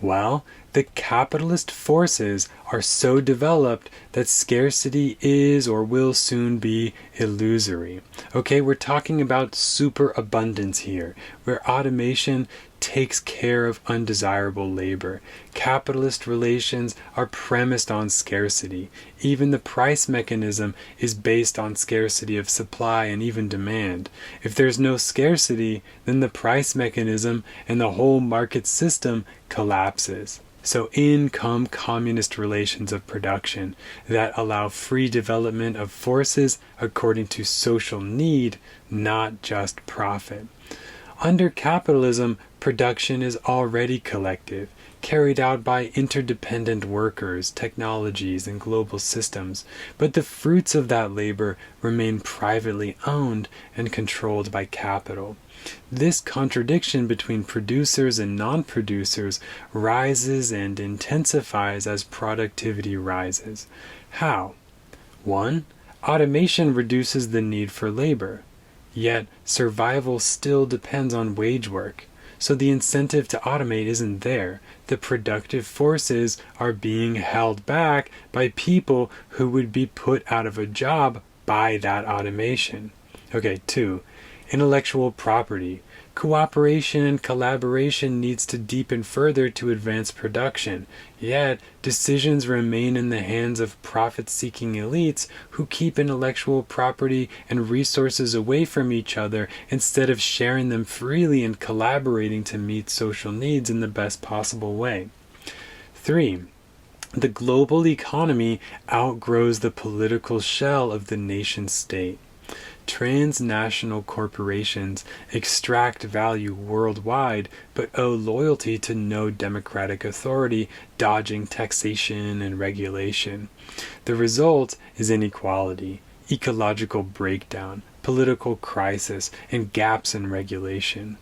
A: Well, the capitalist forces are so developed that scarcity is or will soon be illusory. Okay, we're talking about superabundance here, where automation takes care of undesirable labor. Capitalist relations are premised on scarcity. Even the price mechanism is based on scarcity of supply and even demand. If there's no scarcity, then the price mechanism and the whole market system collapses. So in come communist relations of production that allow free development of forces according to social need, not just profit. Under capitalism, production is already collective, carried out by interdependent workers, technologies, and global systems, but the fruits of that labor remain privately owned and controlled by capital. This contradiction between producers and non-producers rises and intensifies as productivity rises. How? 1. Automation reduces the need for labor. Yet, survival still depends on wage work. So the incentive to automate isn't there. The productive forces are being held back by people who would be put out of a job by that automation. Okay, 2. Intellectual property. Cooperation and collaboration needs to deepen further to advance production. Yet, decisions remain in the hands of profit-seeking elites who keep intellectual property and resources away from each other instead of sharing them freely and collaborating to meet social needs in the best possible way. 3. The global economy outgrows the political shell of the nation-state. Transnational corporations extract value worldwide but owe loyalty to no democratic authority, dodging taxation and regulation. The result is inequality, ecological breakdown, political crisis, and gaps in regulation.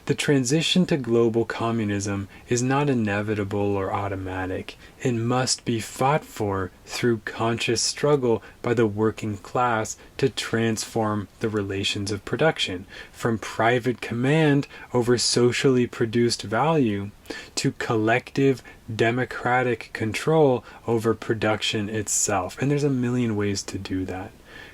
A: The transition to global communism is not inevitable or automatic. It must be fought for through conscious struggle by the working class to transform the relations of production from private command over socially produced value to collective democratic control over production itself. And there's a million ways to do that.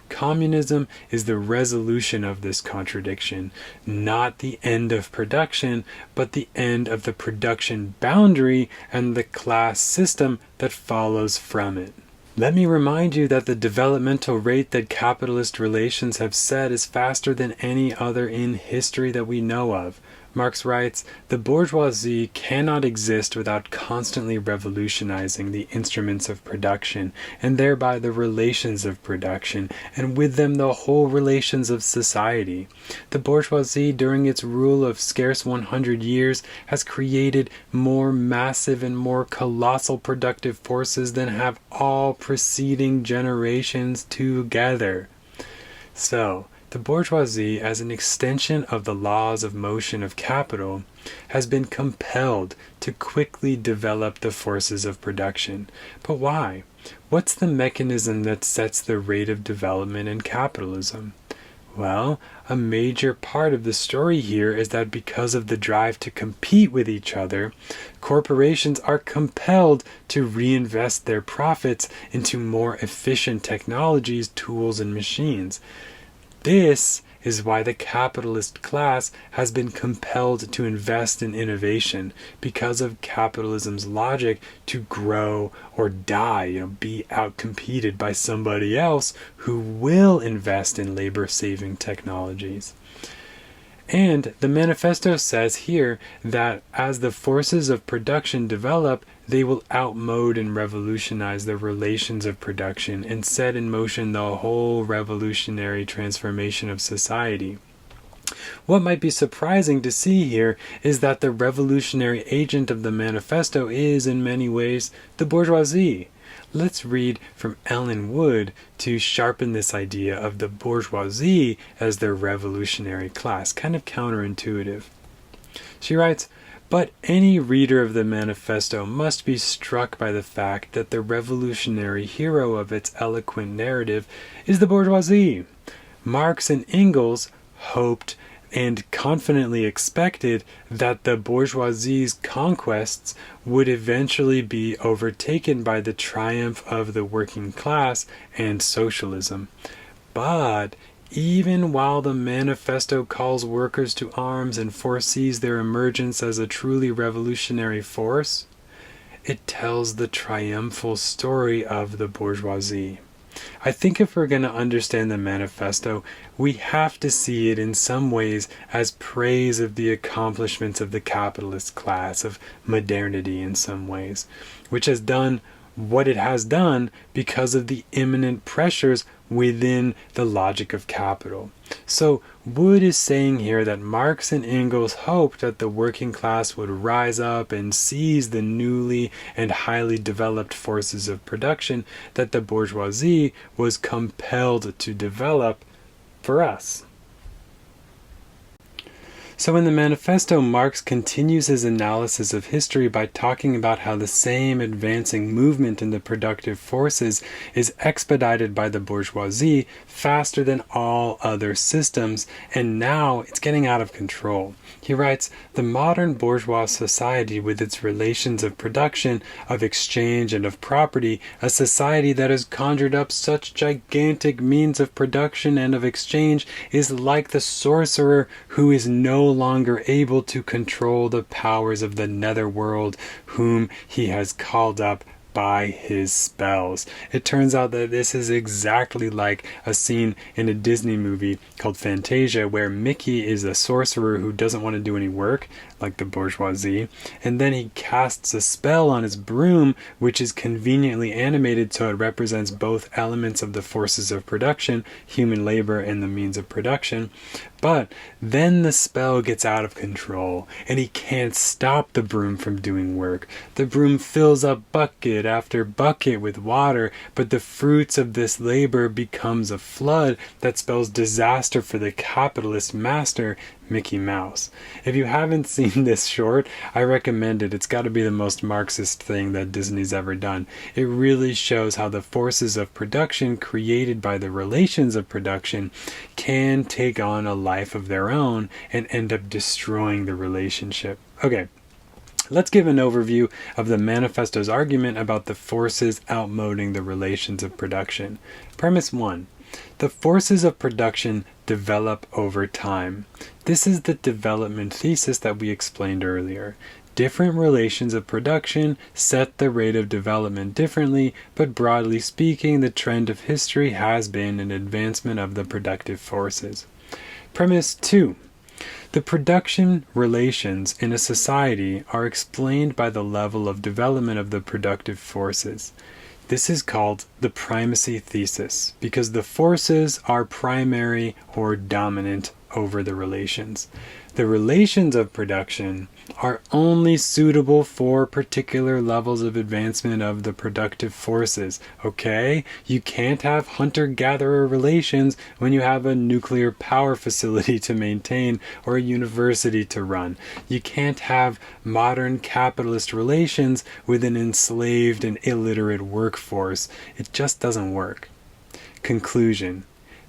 A: Communism is the resolution of this contradiction, not the end of production, but the end of the production boundary and the class system that follows from it. Let me remind you that the developmental rate that capitalist relations have set is faster than any other in history that we know of. Marx writes, "The bourgeoisie cannot exist without constantly revolutionizing the instruments of production, and thereby the relations of production, and with them the whole relations of society. The bourgeoisie, during its rule of scarce 100 years, has created more massive and more colossal productive forces than have all preceding generations together." So, the bourgeoisie, as an extension of the laws of motion of capital, has been compelled to quickly develop the forces of production. But why? What's the mechanism that sets the rate of development in capitalism? Well, a major part of the story here is that because of the drive to compete with each other, corporations are compelled to reinvest their profits into more efficient technologies, tools, and machines. This is why the capitalist class has been compelled to invest in innovation, because of capitalism's logic to grow or die, be outcompeted by somebody else who will invest in labor-saving technologies. And the manifesto says here that as the forces of production develop, they will outmode and revolutionize the relations of production and set in motion the whole revolutionary transformation of society. What might be surprising to see here is that the revolutionary agent of the manifesto is, in many ways, the bourgeoisie. Let's read from Ellen Wood to sharpen this idea of the bourgeoisie as the revolutionary class. Kind of counterintuitive. She writes, "But any reader of the manifesto must be struck by the fact that the revolutionary hero of its eloquent narrative is the bourgeoisie. Marx and Engels hoped and confidently expected that the bourgeoisie's conquests would eventually be overtaken by the triumph of the working class and socialism. But even while the manifesto calls workers to arms and foresees their emergence as a truly revolutionary force, it tells the triumphal story of the bourgeoisie. I think if we're going to understand the manifesto, we have to see it in some ways as praise of the accomplishments of the capitalist class, of modernity in some ways, which has done what it has done because of the imminent pressures within the logic of capital. So Wood is saying here that Marx and Engels hoped that the working class would rise up and seize the newly and highly developed forces of production that the bourgeoisie was compelled to develop for us. So in the manifesto, Marx continues his analysis of history by talking about how the same advancing movement in the productive forces is expedited by the bourgeoisie faster than all other systems, and now it's getting out of control. He writes, "The modern bourgeois society, with its relations of production, of exchange, and of property, a society that has conjured up such gigantic means of production and of exchange, is like the sorcerer who is no longer able to control the powers of the netherworld, whom he has called up by his spells." It turns out that this is exactly like a scene in a Disney movie called Fantasia, where Mickey is a sorcerer who doesn't want to do any work, like the bourgeoisie, and then he casts a spell on his broom, which is conveniently animated so it represents both elements of the forces of production, human labor and the means of production. But then the spell gets out of control, and he can't stop the broom from doing work. The broom fills up bucket after bucket with water, but the fruits of this labor becomes a flood that spells disaster for the capitalist master, Mickey Mouse. If you haven't seen this short, I recommend it. It's got to be the most Marxist thing that Disney's ever done. It really shows how the forces of production created by the relations of production can take on a life of their own and end up destroying the relationship. Okay, let's give an overview of the manifesto's argument about the forces outmoding the relations of production. Premise 1. The forces of production develop over time. This is the development thesis that we explained earlier. Different relations of production set the rate of development differently, but broadly speaking, the trend of history has been an advancement of the productive forces. Premise 2. The production relations in a society are explained by the level of development of the productive forces. This is called the primacy thesis because the forces are primary or dominant over the relations. The relations of production are only suitable for particular levels of advancement of the productive forces, okay? You can't have hunter-gatherer relations when you have a nuclear power facility to maintain or a university to run. You can't have modern capitalist relations with an enslaved and illiterate workforce. It just doesn't work. Conclusion.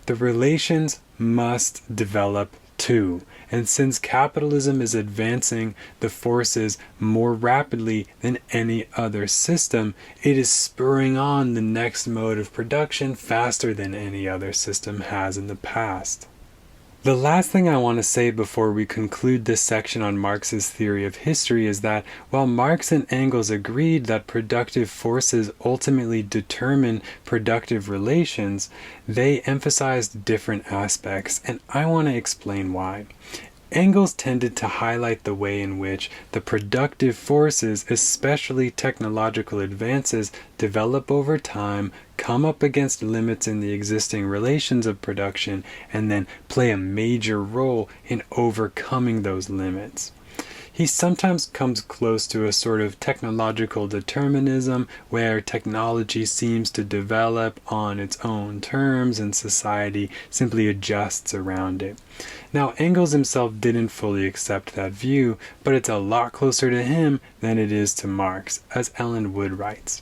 A: The relations must develop too. And since capitalism is advancing the forces more rapidly than any other system, it is spurring on the next mode of production faster than any other system has in the past. The last thing I want to say before we conclude this section on Marx's theory of history is that while Marx and Engels agreed that productive forces ultimately determine productive relations, they emphasized different aspects, and I want to explain why. Engels tended to highlight the way in which the productive forces, especially technological advances, develop over time, come up against limits in the existing relations of production, and then play a major role in overcoming those limits. He sometimes comes close to a sort of technological determinism where technology seems to develop on its own terms and society simply adjusts around it. Now, Engels himself didn't fully accept that view, but it's a lot closer to him than it is to Marx, as Ellen Wood writes.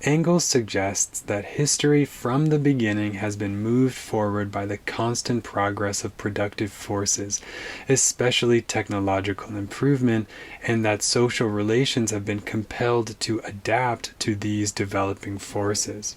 A: Engels suggests that history from the beginning has been moved forward by the constant progress of productive forces, especially technological improvement, and that social relations have been compelled to adapt to these developing forces.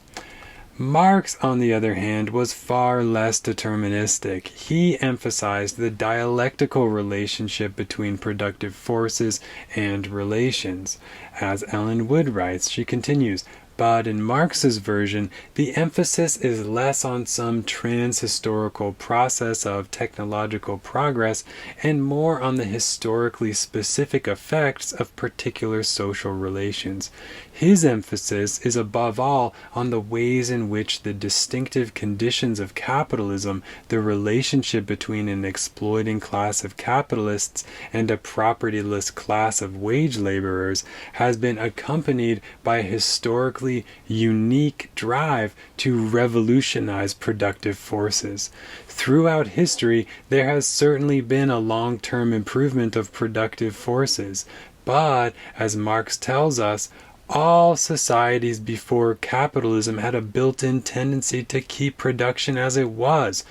A: Marx, on the other hand, was far less deterministic. He emphasized the dialectical relationship between productive forces and relations. As Ellen Wood writes, she continues, but in Marx's version, the emphasis is less on some trans-historical process of technological progress and more on the historically specific effects of particular social relations. His emphasis is above all on the ways in which the distinctive conditions of capitalism, the relationship between an exploiting class of capitalists and a propertyless class of wage laborers, has been accompanied by a historically unique drive to revolutionize productive forces. Throughout history, there has certainly been a long-term improvement of productive forces, but, as Marx tells us, all societies before capitalism had a built-in tendency to keep production as it was.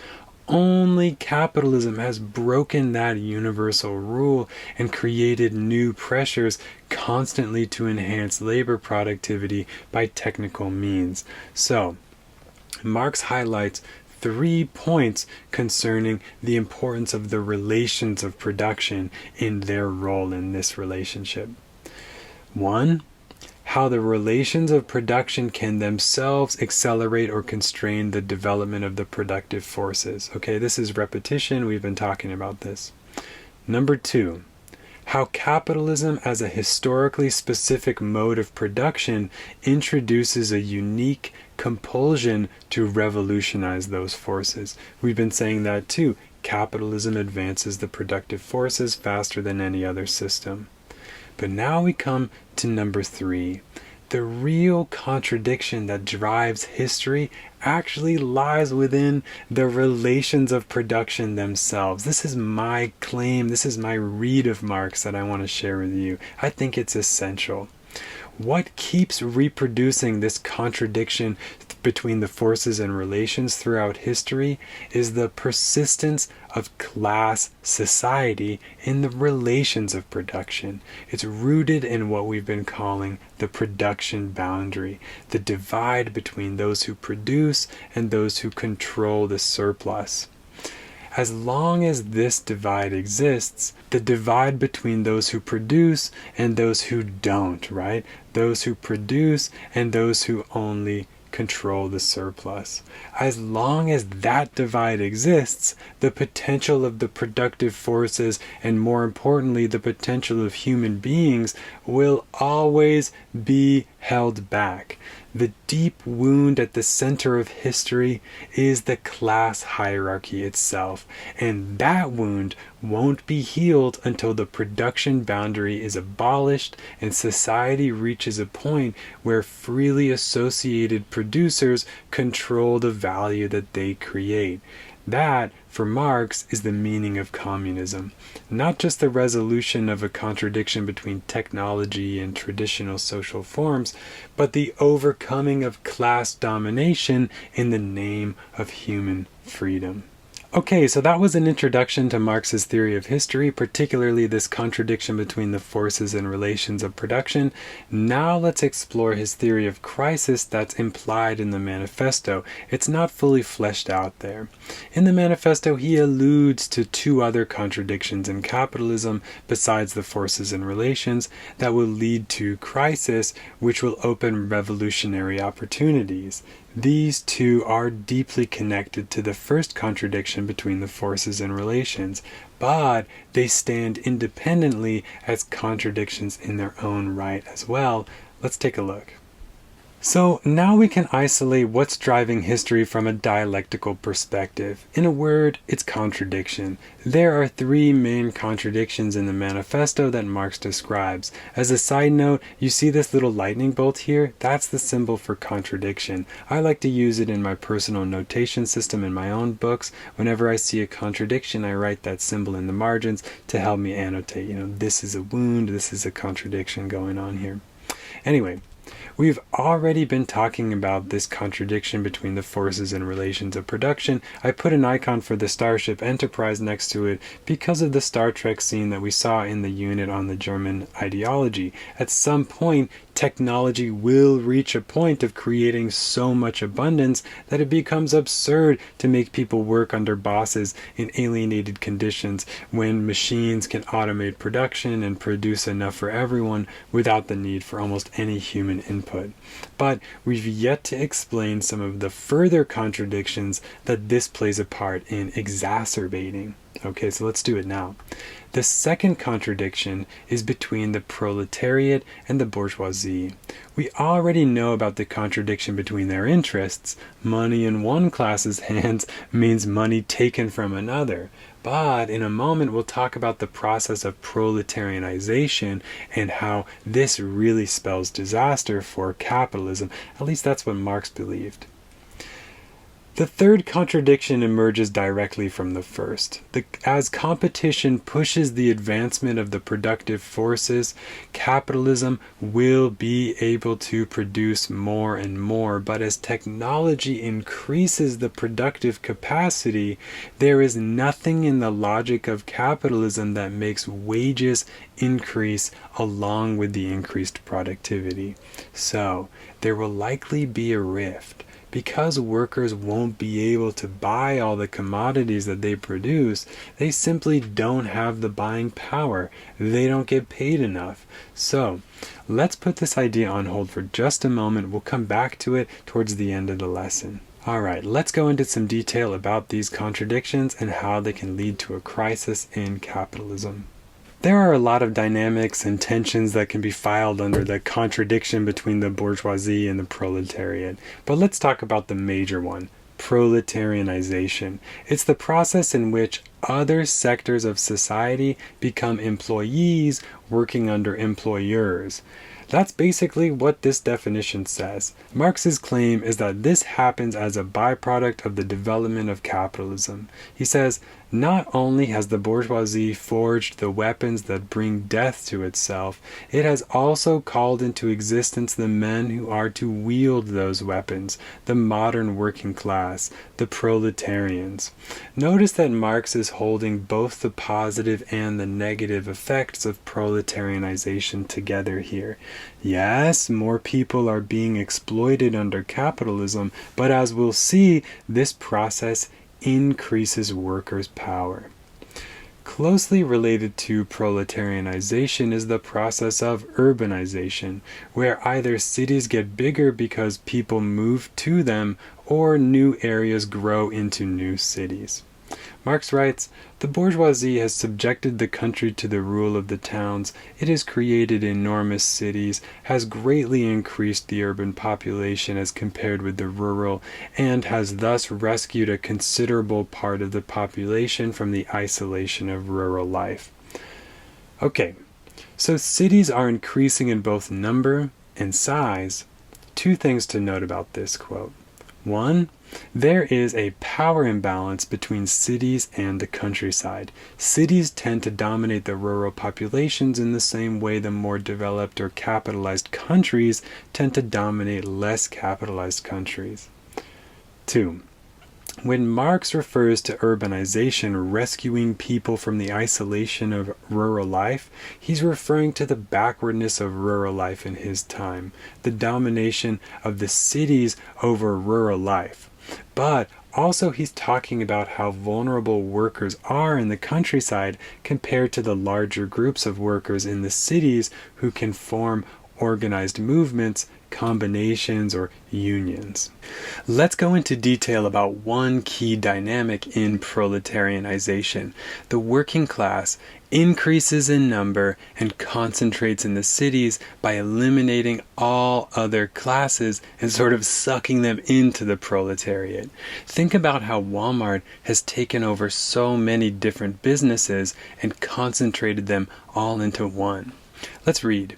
A: Only capitalism has broken that universal rule and created new pressures constantly to enhance labor productivity by technical means. So, Marx highlights 3 points concerning the importance of the relations of production in their role in this relationship. 1. How the relations of production can themselves accelerate or constrain the development of the productive forces. Okay, this is repetition. We've been talking about this. Number 2, how capitalism as a historically specific mode of production introduces a unique compulsion to revolutionize those forces. We've been saying that too. Capitalism advances the productive forces faster than any other system. But now we come to number 3. The real contradiction that drives history actually lies within the relations of production themselves. This is my claim, this is my read of Marx that I want to share with you. I think it's essential. What keeps reproducing this contradiction between the forces and relations throughout history is the persistence of class society in the relations of production. It's rooted in what we've been calling the production boundary, the divide between those who produce and those who control the surplus. As long as this divide exists, the divide between those who produce and those who don't, right? Those who produce and those who only control the surplus. As long as that divide exists, the potential of the productive forces, and more importantly, the potential of human beings, will always be held back. The deep wound at the center of history is the class hierarchy itself, and that wound won't be healed until the production boundary is abolished and society reaches a point where freely associated producers control the value that they create. That, for Marx, is the meaning of communism. Not just the resolution of a contradiction between technology and traditional social forms, but the overcoming of class domination in the name of human freedom. Okay, so that was an introduction to Marx's theory of history, particularly this contradiction between the forces and relations of production. Now let's explore his theory of crisis that's implied in the manifesto. It's not fully fleshed out there. In the manifesto, he alludes to two other contradictions in capitalism besides the forces and relations that will lead to crisis, which will open revolutionary opportunities. These two are deeply connected to the first contradiction between the forces and relations, but they stand independently as contradictions in their own right as well. Let's take a look. So now we can isolate what's driving history from a dialectical perspective. In a word, it's contradiction. There are three main contradictions in the manifesto that Marx describes. As a side note, you see this little lightning bolt here? That's the symbol for contradiction. I like to use it in my personal notation system in my own books. Whenever I see a contradiction, I write that symbol in the margins to help me annotate. This is a wound, this is a contradiction going on here. Anyway, we've already been talking about this contradiction between the forces and relations of production. I put an icon for the Starship Enterprise next to it because of the Star Trek scene that we saw in the unit on the German ideology. At some point, technology will reach a point of creating so much abundance that it becomes absurd to make people work under bosses in alienated conditions when machines can automate production and produce enough for everyone without the need for almost any human input. But we've yet to explain some of the further contradictions that this plays a part in exacerbating. Okay, so let's do it now. The second contradiction is between the proletariat and the bourgeoisie. We already know about the contradiction between their interests. Money in one class's hands means money taken from another. But in a moment, we'll talk about the process of proletarianization and how this really spells disaster for capitalism. At least that's what Marx believed. The third contradiction emerges directly from the first. As competition pushes the advancement of the productive forces, capitalism will be able to produce more and more. But as technology increases the productive capacity, there is nothing in the logic of capitalism that makes wages increase along with the increased productivity. So there will likely be a rift. Because workers won't be able to buy all the commodities that they produce, they simply don't have the buying power. They don't get paid enough. So, let's put this idea on hold for just a moment. We'll come back to it towards the end of the lesson. Alright, let's go into some detail about these contradictions and how they can lead to a crisis in capitalism. There are a lot of dynamics and tensions that can be filed under the contradiction between the bourgeoisie and the proletariat. But let's talk about the major one, proletarianization. It's the process in which other sectors of society become employees working under employers. That's basically what this definition says. Marx's claim is that this happens as a byproduct of the development of capitalism. He says, not only has the bourgeoisie forged the weapons that bring death to itself, it has also called into existence the men who are to wield those weapons, the modern working class, the proletarians. Notice that Marx is holding both the positive and the negative effects of proletarianization together here. Yes, more people are being exploited under capitalism, but as we'll see, this process increases workers' power. Closely related to proletarianization is the process of urbanization, where either cities get bigger because people move to them or new areas grow into new cities. Marx writes, "The bourgeoisie has subjected the country to the rule of the towns. It has created enormous cities, has greatly increased the urban population as compared with the rural, and has thus rescued a considerable part of the population from the isolation of rural life." Okay, so cities are increasing in both number and size. Two things to note about this quote. One, there is a power imbalance between cities and the countryside. Cities tend to dominate the rural populations in the same way the more developed or capitalized countries tend to dominate less capitalized countries. 2. When Marx refers to urbanization rescuing people from the isolation of rural life, he's referring to the backwardness of rural life in his time, the domination of the cities over rural life. But also he's talking about how vulnerable workers are in the countryside compared to the larger groups of workers in the cities who can form organized movements, combinations, or unions. Let's go into detail about one key dynamic in proletarianization. The working class increases in number and concentrates in the cities by eliminating all other classes and sort of sucking them into the proletariat. Think about how Walmart has taken over so many different businesses and concentrated them all into one. Let's read.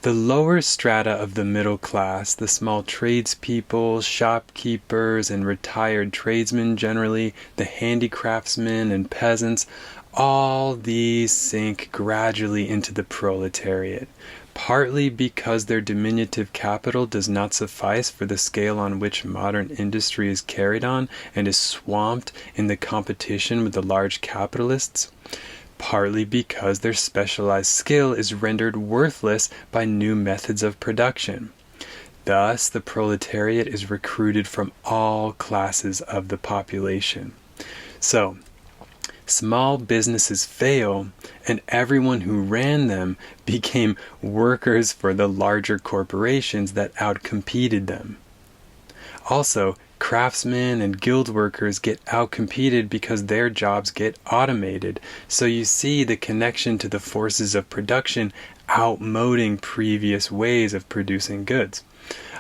A: The lower strata of the middle class, the small tradespeople, shopkeepers, and retired tradesmen generally, the handicraftsmen and peasants, all these sink gradually into the proletariat, partly because their diminutive capital does not suffice for the scale on which modern industry is carried on and is swamped in the competition with the large capitalists, partly because their specialized skill is rendered worthless by new methods of production. Thus, the proletariat is recruited from all classes of the population. So, small businesses fail, and everyone who ran them became workers for the larger corporations that outcompeted them. Also, craftsmen and guild workers get outcompeted because their jobs get automated. So you see the connection to the forces of production outmoding previous ways of producing goods.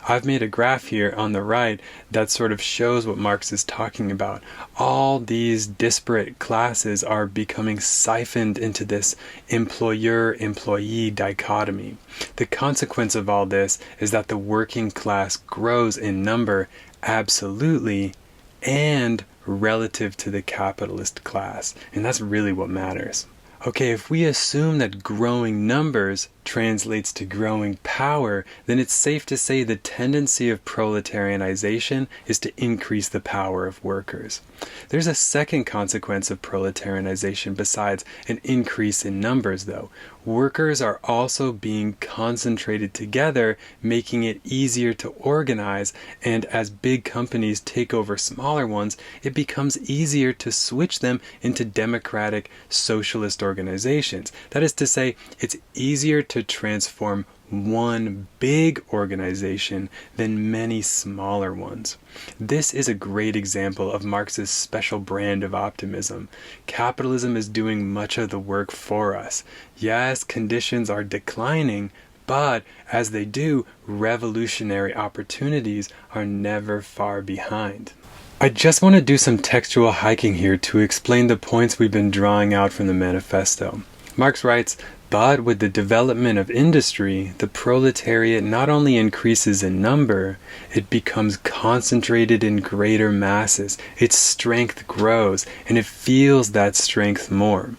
A: I've made a graph here on the right that sort of shows what Marx is talking about. All these disparate classes are becoming siphoned into this employer-employee dichotomy. The consequence of all this is that the working class grows in number absolutely and relative to the capitalist class. And that's really what matters. Okay, if we assume that growing numbers translates to growing power, then it's safe to say the tendency of proletarianization is to increase the power of workers. There's a second consequence of proletarianization besides an increase in numbers, though. Workers are also being concentrated together, making it easier to organize, and as big companies take over smaller ones, it becomes easier to switch them into democratic socialist organizations. That is to say, it's easier to transform one big organization than many smaller ones. This is a great example of Marx's special brand of optimism. Capitalism is doing much of the work for us. Yes, conditions are declining, but as they do, revolutionary opportunities are never far behind. I just want to do some textual hiking here to explain the points we've been drawing out from the manifesto. Marx writes, "But with the development of industry, the proletariat not only increases in number, it becomes concentrated in greater masses. Its strength grows, and it feels that strength more.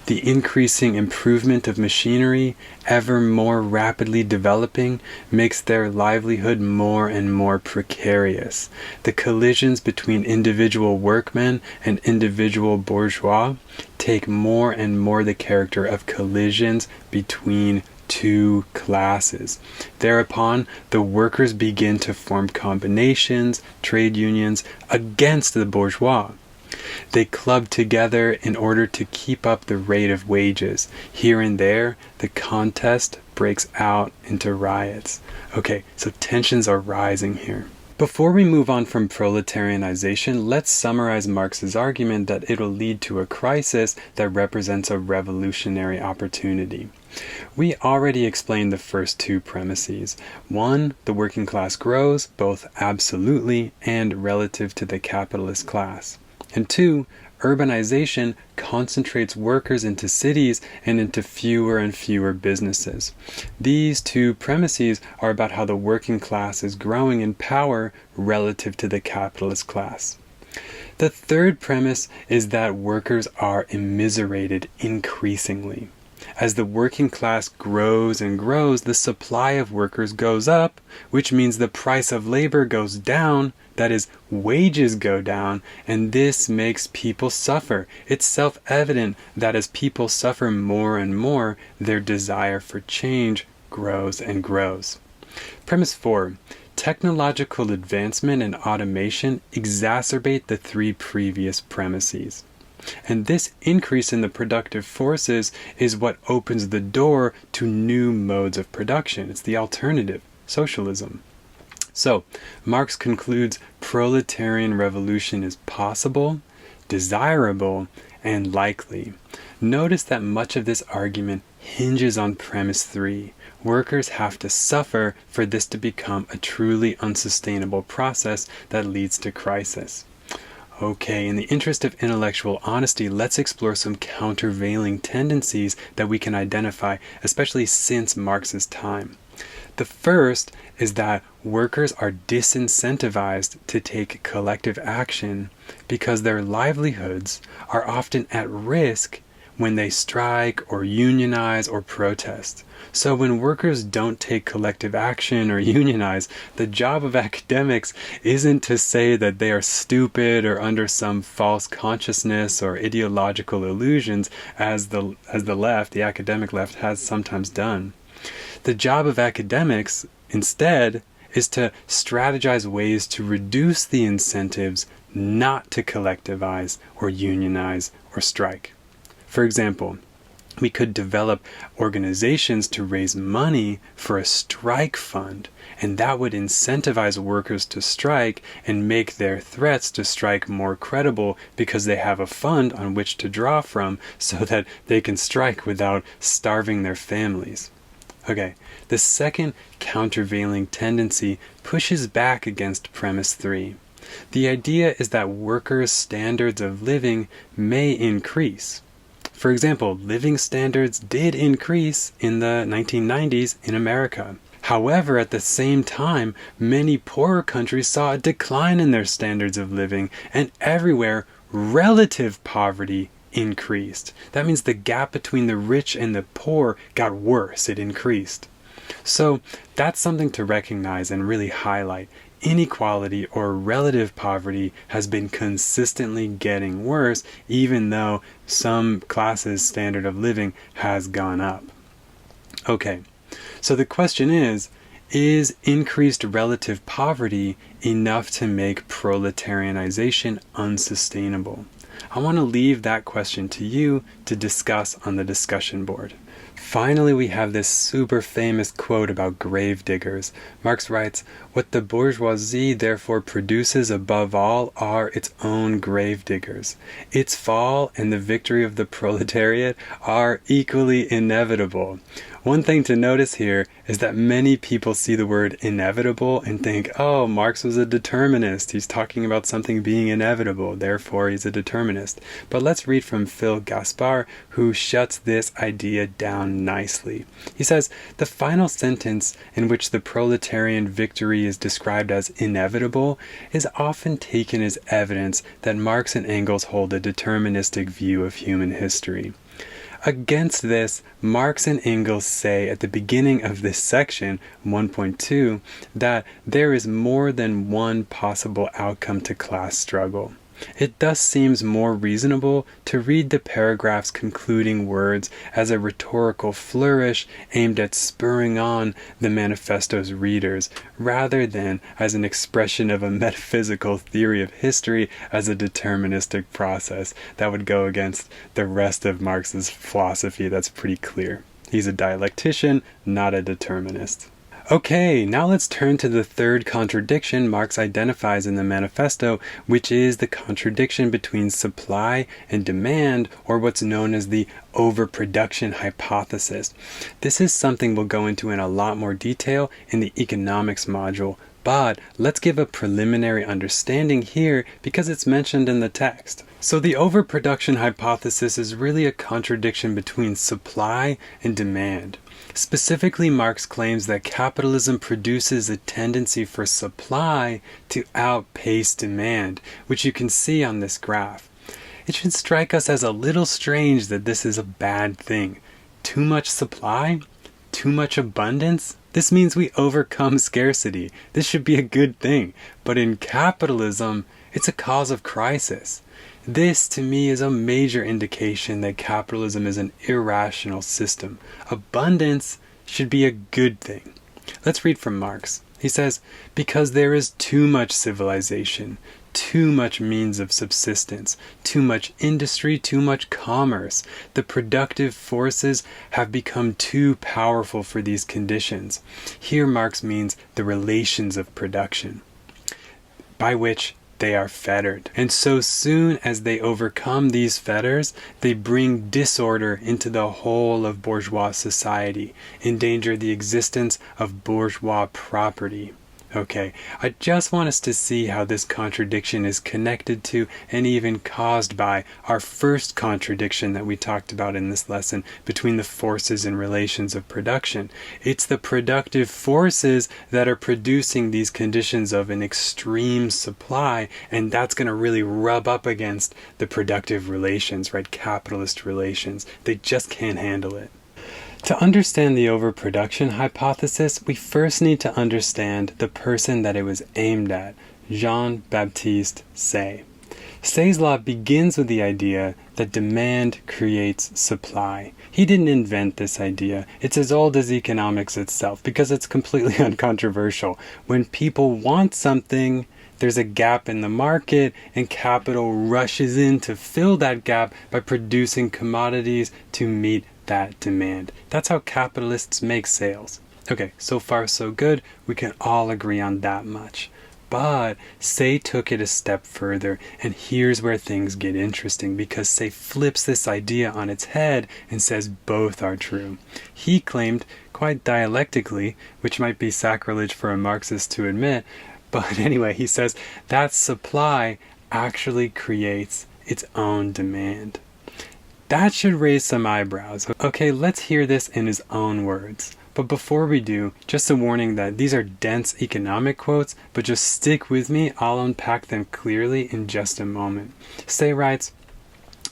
A: The increasing improvement of machinery, ever more rapidly developing, makes their livelihood more and more precarious. The collisions between individual workmen and individual bourgeois take more and more the character of collisions between two classes. Thereupon, the workers begin to form combinations, trade unions, against the bourgeois. They club together in order to keep up the rate of wages. Here and there, the contest breaks out into riots." Okay, so tensions are rising here. Before we move on from proletarianization, let's summarize Marx's argument that it'll lead to a crisis that represents a revolutionary opportunity. We already explained the first two premises. One, the working class grows, both absolutely and relative to the capitalist class. And two, urbanization concentrates workers into cities and into fewer and fewer businesses. These two premises are about how the working class is growing in power relative to the capitalist class. The third premise is that workers are immiserated increasingly. As the working class grows and grows, the supply of workers goes up, which means the price of labor goes down, that is, wages go down, and this makes people suffer. It's self-evident that as people suffer more and more, their desire for change grows and grows. Premise 4. Technological advancement and automation exacerbate the three previous premises. And this increase in the productive forces is what opens the door to new modes of production. It's the alternative, socialism. So, Marx concludes proletarian revolution is possible, desirable, and likely. Notice that much of this argument hinges on premise 3. Workers have to suffer for this to become a truly unsustainable process that leads to crisis. Okay, in the interest of intellectual honesty, let's explore some countervailing tendencies that we can identify, especially since Marx's time. The first is that workers are disincentivized to take collective action because their livelihoods are often at risk when they strike or unionize or protest. So when workers don't take collective action or unionize, the job of academics isn't to say that they are stupid or under some false consciousness or ideological illusions as the left, the academic left, has sometimes done. The job of academics, instead, is to strategize ways to reduce the incentives not to collectivize or unionize or strike. For example, we could develop organizations to raise money for a strike fund, and that would incentivize workers to strike and make their threats to strike more credible because they have a fund on which to draw from so that they can strike without starving their families. Okay, the second countervailing tendency pushes back against premise 3. The idea is that workers' standards of living may increase. For example, living standards did increase in the 1990s in America. However, at the same time, many poorer countries saw a decline in their standards of living, and everywhere, relative poverty increased. That means the gap between the rich and the poor got worse. It increased. So that's something to recognize and really highlight. Inequality or relative poverty has been consistently getting worse, even though some classes' standard of living has gone up. Okay, so the question is increased relative poverty enough to make proletarianization unsustainable? I want to leave that question to you to discuss on the discussion board. Finally, we have this super famous quote about gravediggers. Marx writes, "What the bourgeoisie therefore produces above all are its own gravediggers. Its fall and the victory of the proletariat are equally inevitable." One thing to notice here is that many people see the word inevitable and think, oh, Marx was a determinist. He's talking about something being inevitable, therefore he's a determinist. But let's read from Phil Gaspar, who shuts this idea down nicely. He says, "The final sentence in which the proletarian victory is described as inevitable is often taken as evidence that Marx and Engels hold a deterministic view of human history." Against this, Marx and Engels say at the beginning of this section, 1.2, that there is more than one possible outcome to class struggle. It thus seems more reasonable to read the paragraph's concluding words as a rhetorical flourish aimed at spurring on the manifesto's readers, rather than as an expression of a metaphysical theory of history as a deterministic process that would go against the rest of Marx's philosophy. That's pretty clear. He's a dialectician, not a determinist. Okay, now let's turn to the third contradiction Marx identifies in the manifesto, which is the contradiction between supply and demand, or what's known as the overproduction hypothesis. This is something we'll go into in a lot more detail in the economics module, but let's give a preliminary understanding here because it's mentioned in the text. So the overproduction hypothesis is really a contradiction between supply and demand. Specifically, Marx claims that capitalism produces a tendency for supply to outpace demand, which you can see on this graph. It should strike us as a little strange that this is a bad thing. Too much supply? Too much abundance? This means we overcome scarcity. This should be a good thing. But in capitalism, it's a cause of crisis. This, to me, is a major indication that capitalism is an irrational system. Abundance should be a good thing. Let's read from Marx. He says, "Because there is too much civilization, too much means of subsistence, too much industry, too much commerce. The productive forces have become too powerful for these conditions." Here Marx means the relations of production, by which they are fettered. And so soon as they overcome these fetters, they bring disorder into the whole of bourgeois society, endanger the existence of bourgeois property. Okay, I just want us to see how this contradiction is connected to and even caused by our first contradiction that we talked about in this lesson between the forces and relations of production. It's the productive forces that are producing these conditions of an extreme supply, and that's going to really rub up against the productive relations, right? Capitalist relations. They just can't handle it. To understand the overproduction hypothesis, we first need to understand the person that it was aimed at, Jean-Baptiste Say. Say's law begins with the idea that demand creates supply. He didn't invent this idea. It's as old as economics itself because it's completely uncontroversial. When people want something, there's a gap in the market, and capital rushes in to fill that gap by producing commodities to meet that demand. That's how capitalists make sales. Okay, so far so good. We can all agree on that much. But Say took it a step further, and here's where things get interesting, because Say flips this idea on its head and says both are true. He claimed, quite dialectically, which might be sacrilege for a Marxist to admit, but anyway, he says that supply actually creates its own demand. That should raise some eyebrows. Okay, let's hear this in his own words. But before we do, just a warning that these are dense economic quotes, but just stick with me, I'll unpack them clearly in just a moment. Say writes,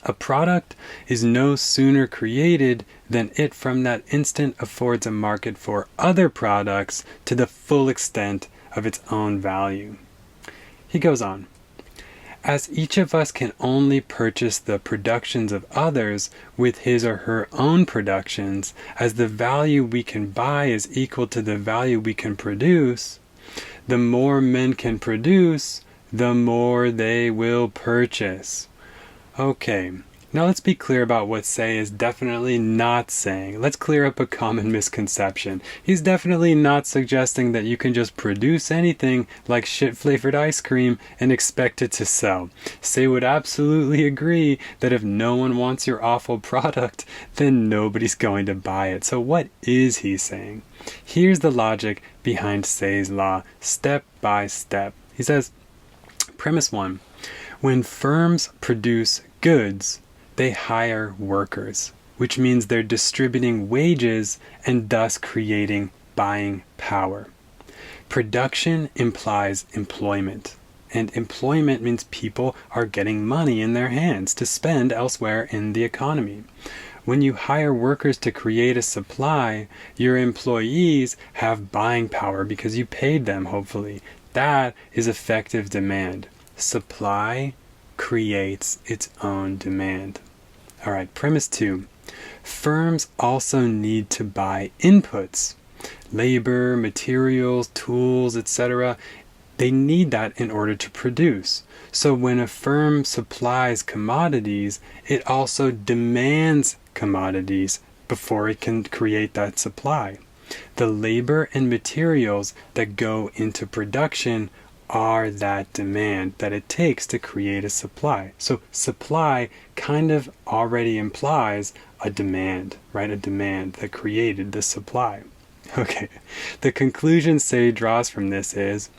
A: "A product is no sooner created than it from that instant affords a market for other products to the full extent of its own value." He goes on, "As each of us can only purchase the productions of others with his or her own productions, as the value we can buy is equal to the value we can produce, the more men can produce, the more they will purchase." Okay, Now let's be clear about what Say is definitely not saying. Let's clear up a common misconception. He's definitely not suggesting that you can just produce anything like shit-flavored ice cream and expect it to sell. Say would absolutely agree that if no one wants your awful product, then nobody's going to buy it. So what is he saying? Here's the logic behind Say's law, step by step. He says, premise 1, when firms produce goods, they hire workers, which means they're distributing wages and thus creating buying power. Production implies employment, and employment means people are getting money in their hands to spend elsewhere in the economy. When you hire workers to create a supply, your employees have buying power because you paid them, hopefully. That is effective demand. Supply creates its own demand. All right, premise 2. Firms also need to buy inputs, labor, materials, tools, etc. They need that in order to produce. So when a firm supplies commodities, it also demands commodities before it can create that supply. The labor and materials that go into production are that demand that it takes to create a supply. So supply kind of already implies a demand, right? A demand that created the supply. Okay, the conclusion Say draws from this is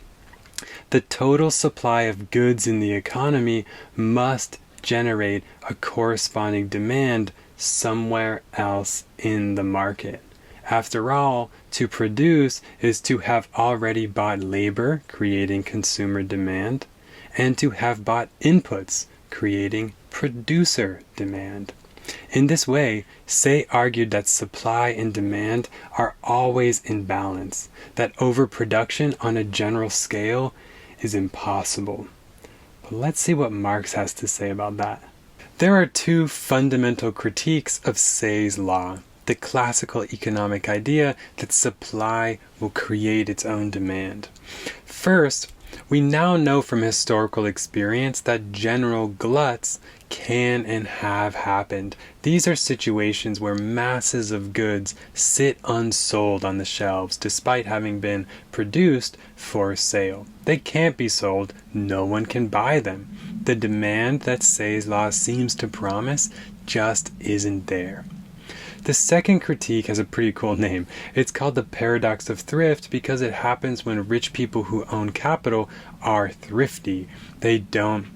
A: the total supply of goods in the economy must generate a corresponding demand somewhere else in the market. After all, to produce is to have already bought labor, creating consumer demand, and to have bought inputs, creating producer demand. In this way, Say argued that supply and demand are always in balance, that overproduction on a general scale is impossible. But let's see what Marx has to say about that. There are two fundamental critiques of Say's law. The classical economic idea that supply will create its own demand. First, we now know from historical experience that general gluts can and have happened. These are situations where masses of goods sit unsold on the shelves despite having been produced for sale. They can't be sold, no one can buy them. The demand that Say's law seems to promise just isn't there. The second critique has a pretty cool name. It's called the paradox of thrift because it happens when rich people who own capital are thrifty. They don't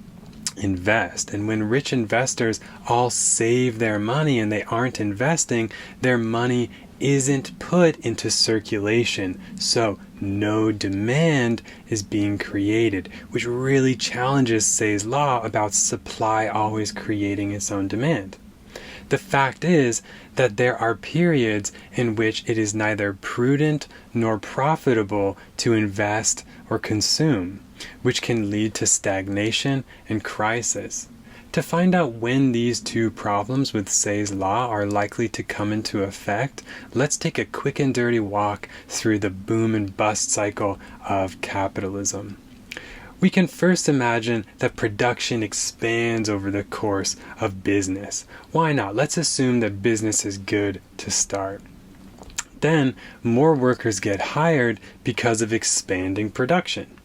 A: invest. And when rich investors all save their money and they aren't investing, their money isn't put into circulation. So no demand is being created, which really challenges Say's law about supply always creating its own demand. The fact is that there are periods in which it is neither prudent nor profitable to invest or consume, which can lead to stagnation and crisis. To find out when these two problems with Say's law are likely to come into effect, let's take a quick and dirty walk through the boom and bust cycle of capitalism. We can first imagine that production expands over the course of business. Why not? Let's assume that business is good to start. Then, more workers get hired because of expanding production.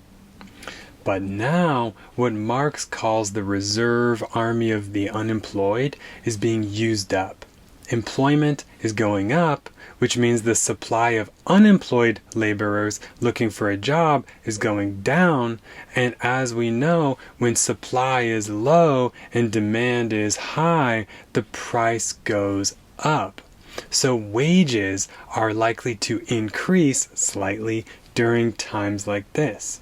A: But now, what Marx calls the reserve army of the unemployed is being used up. Employment is going up, which means the supply of unemployed laborers looking for a job is going down, and as we know, when supply is low and demand is high, the price goes up. So wages are likely to increase slightly during times like this.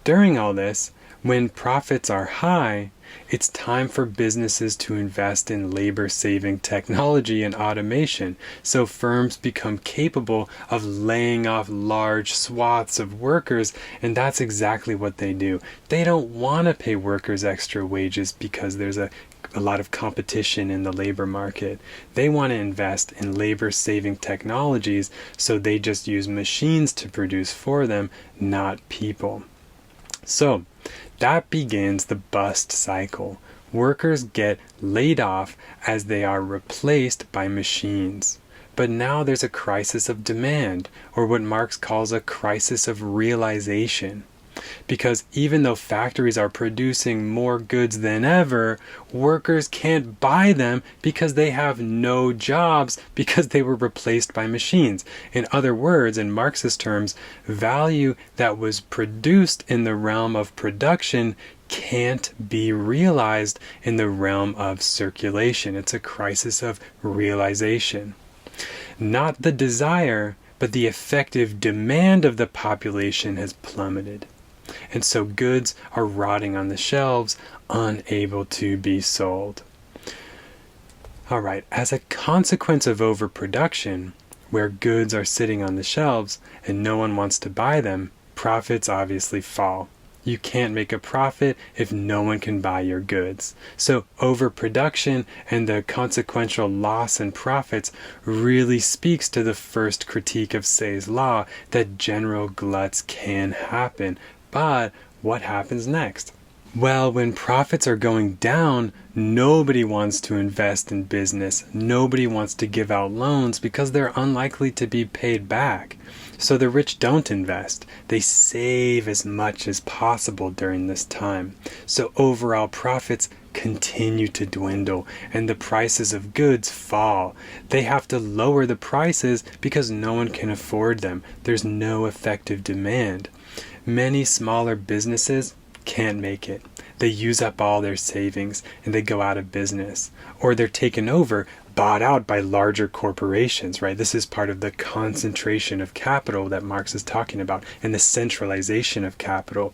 A: During all this, when profits are high, it's time for businesses to invest in labor-saving technology and automation, so firms become capable of laying off large swaths of workers, and that's exactly what they do. They don't want to pay workers extra wages because there's a lot of competition in the labor market. They want to invest in labor-saving technologies, so they just use machines to produce for them, not people. So, that begins the bust cycle. Workers get laid off as they are replaced by machines. But now there's a crisis of demand, or what Marx calls a crisis of realization. Because even though factories are producing more goods than ever, workers can't buy them because they have no jobs because they were replaced by machines. In other words, in Marxist terms, value that was produced in the realm of production can't be realized in the realm of circulation. It's a crisis of realization. Not the desire, but the effective demand of the population has plummeted. And so goods are rotting on the shelves, unable to be sold. All right, as a consequence of overproduction, where goods are sitting on the shelves and no one wants to buy them, profits obviously fall. You can't make a profit if no one can buy your goods. So overproduction and the consequential loss in profits really speaks to the first critique of Say's law, that general gluts can happen. But what happens next? Well, when profits are going down, nobody wants to invest in business. Nobody wants to give out loans because they're unlikely to be paid back. So the rich don't invest. They save as much as possible during this time. So overall profits continue to dwindle and the prices of goods fall. They have to lower the prices because no one can afford them. There's no effective demand. Many smaller businesses can't make it. They use up all their savings and they go out of business. Or they're taken over, bought out by larger corporations, right? This is part of the concentration of capital that Marx is talking about and the centralization of capital.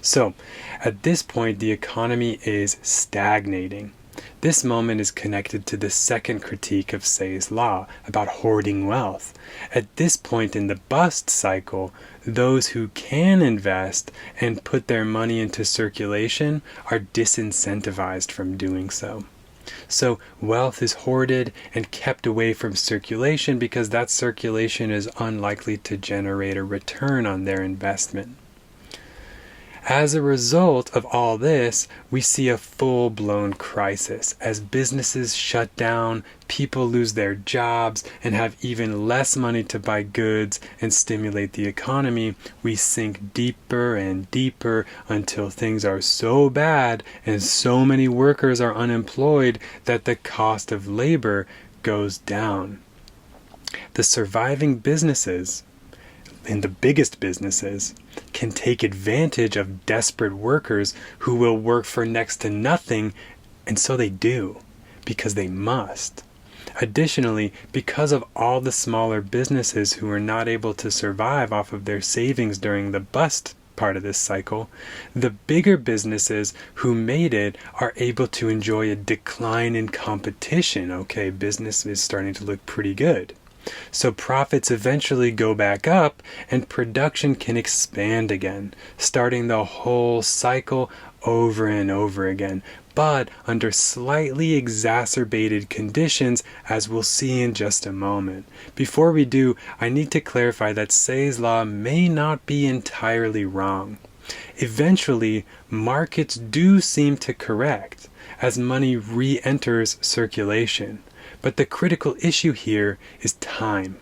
A: So, at this point, the economy is stagnating. This moment is connected to the second critique of Say's law about hoarding wealth. At this point in the bust cycle, those who can invest and put their money into circulation are disincentivized from doing so. So wealth is hoarded and kept away from circulation because that circulation is unlikely to generate a return on their investment. As a result of all this, we see a full-blown crisis. As businesses shut down, people lose their jobs and have even less money to buy goods and stimulate the economy. We sink deeper and deeper until things are so bad and so many workers are unemployed that the cost of labor goes down. The surviving businesses, and the biggest businesses, can take advantage of desperate workers who will work for next to nothing, and so they do, because they must. Additionally, because of all the smaller businesses who are not able to survive off of their savings during the bust part of this cycle, the bigger businesses who made it are able to enjoy a decline in competition. Okay, business is starting to look pretty good. So profits eventually go back up and production can expand again, starting the whole cycle over and over again, but under slightly exacerbated conditions, as we'll see in just a moment. Before we do, I need to clarify that Say's law may not be entirely wrong. Eventually, markets do seem to correct as money re-enters circulation. But the critical issue here is time.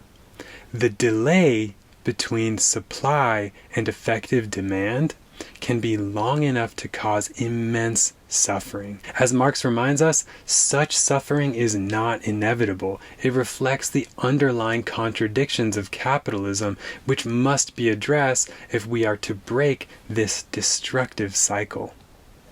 A: The delay between supply and effective demand can be long enough to cause immense suffering. As Marx reminds us, such suffering is not inevitable. It reflects the underlying contradictions of capitalism, which must be addressed if we are to break this destructive cycle.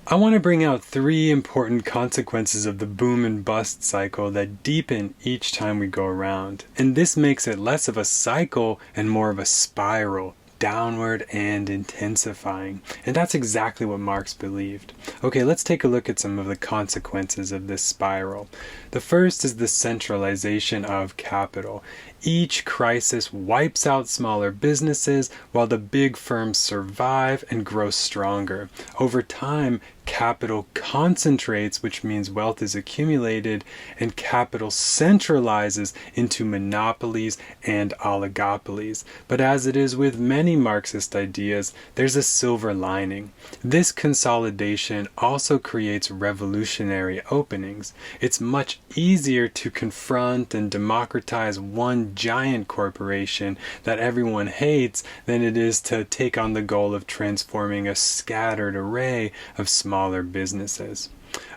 A: I want to bring out 3 important consequences of the boom and bust cycle that deepen each time we go around. And this makes it less of a cycle and more of a spiral, downward and intensifying. And that's exactly what Marx believed. Okay, let's take a look at some of the consequences of this spiral. The first is the centralization of capital. Each crisis wipes out smaller businesses while the big firms survive and grow stronger. Over time, Capital concentrates, which means wealth is accumulated, and capital centralizes into monopolies and oligopolies. But as it is with many Marxist ideas, there's a silver lining. This consolidation also creates revolutionary openings. It's much easier to confront and democratize one giant corporation that everyone hates than it is to take on the goal of transforming a scattered array of smaller businesses.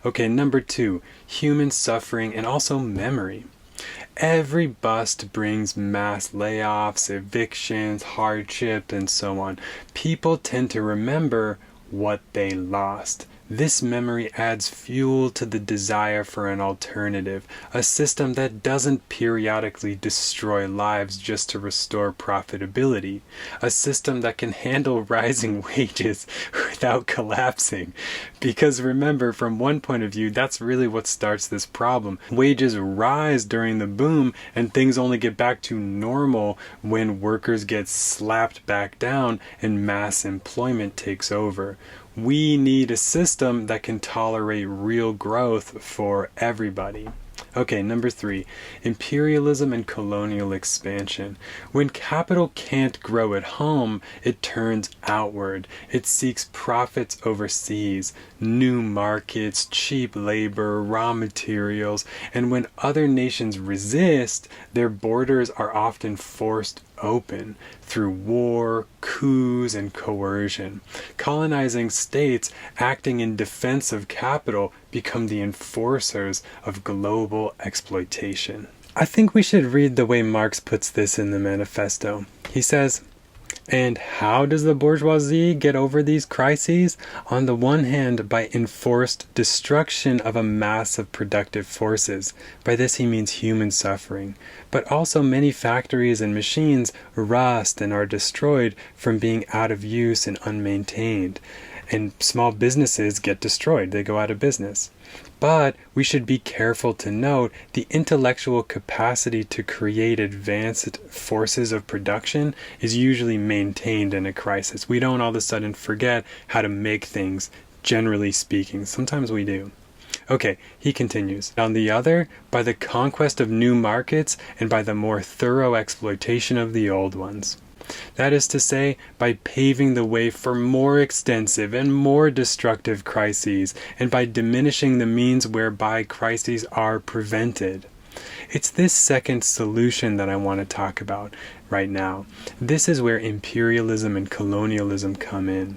A: Okay, number 2, human suffering and also memory. Every bust brings mass layoffs, evictions, hardship, and so on. People tend to remember what they lost. This memory adds fuel to the desire for an alternative, a system that doesn't periodically destroy lives just to restore profitability, a system that can handle rising wages without collapsing. Because remember, from one point of view, that's really what starts this problem. Wages rise during the boom, and things only get back to normal when workers get slapped back down and mass employment takes over. We need a system that can tolerate real growth for everybody. Okay, number 3, imperialism and colonial expansion. When capital can't grow at home, it turns outward. It seeks profits overseas, new markets, cheap labor, raw materials, and when other nations resist, their borders are often forced open through war, coups, and coercion. Colonizing states acting in defense of capital become the enforcers of global exploitation. I think we should read the way Marx puts this in the manifesto. He says, and how does the bourgeoisie get over these crises? On the one hand, by enforced destruction of a mass of productive forces. By this he means human suffering. But also many factories and machines rust and are destroyed from being out of use and unmaintained. And small businesses get destroyed. They go out of business. But we should be careful to note the intellectual capacity to create advanced forces of production is usually maintained in a crisis. We don't all of a sudden forget how to make things, generally speaking. Sometimes we do. Okay, he continues. On the other, by the conquest of new markets and by the more thorough exploitation of the old ones. That is to say, by paving the way for more extensive and more destructive crises, and by diminishing the means whereby crises are prevented. It's this second solution that I want to talk about right now. This is where imperialism and colonialism come in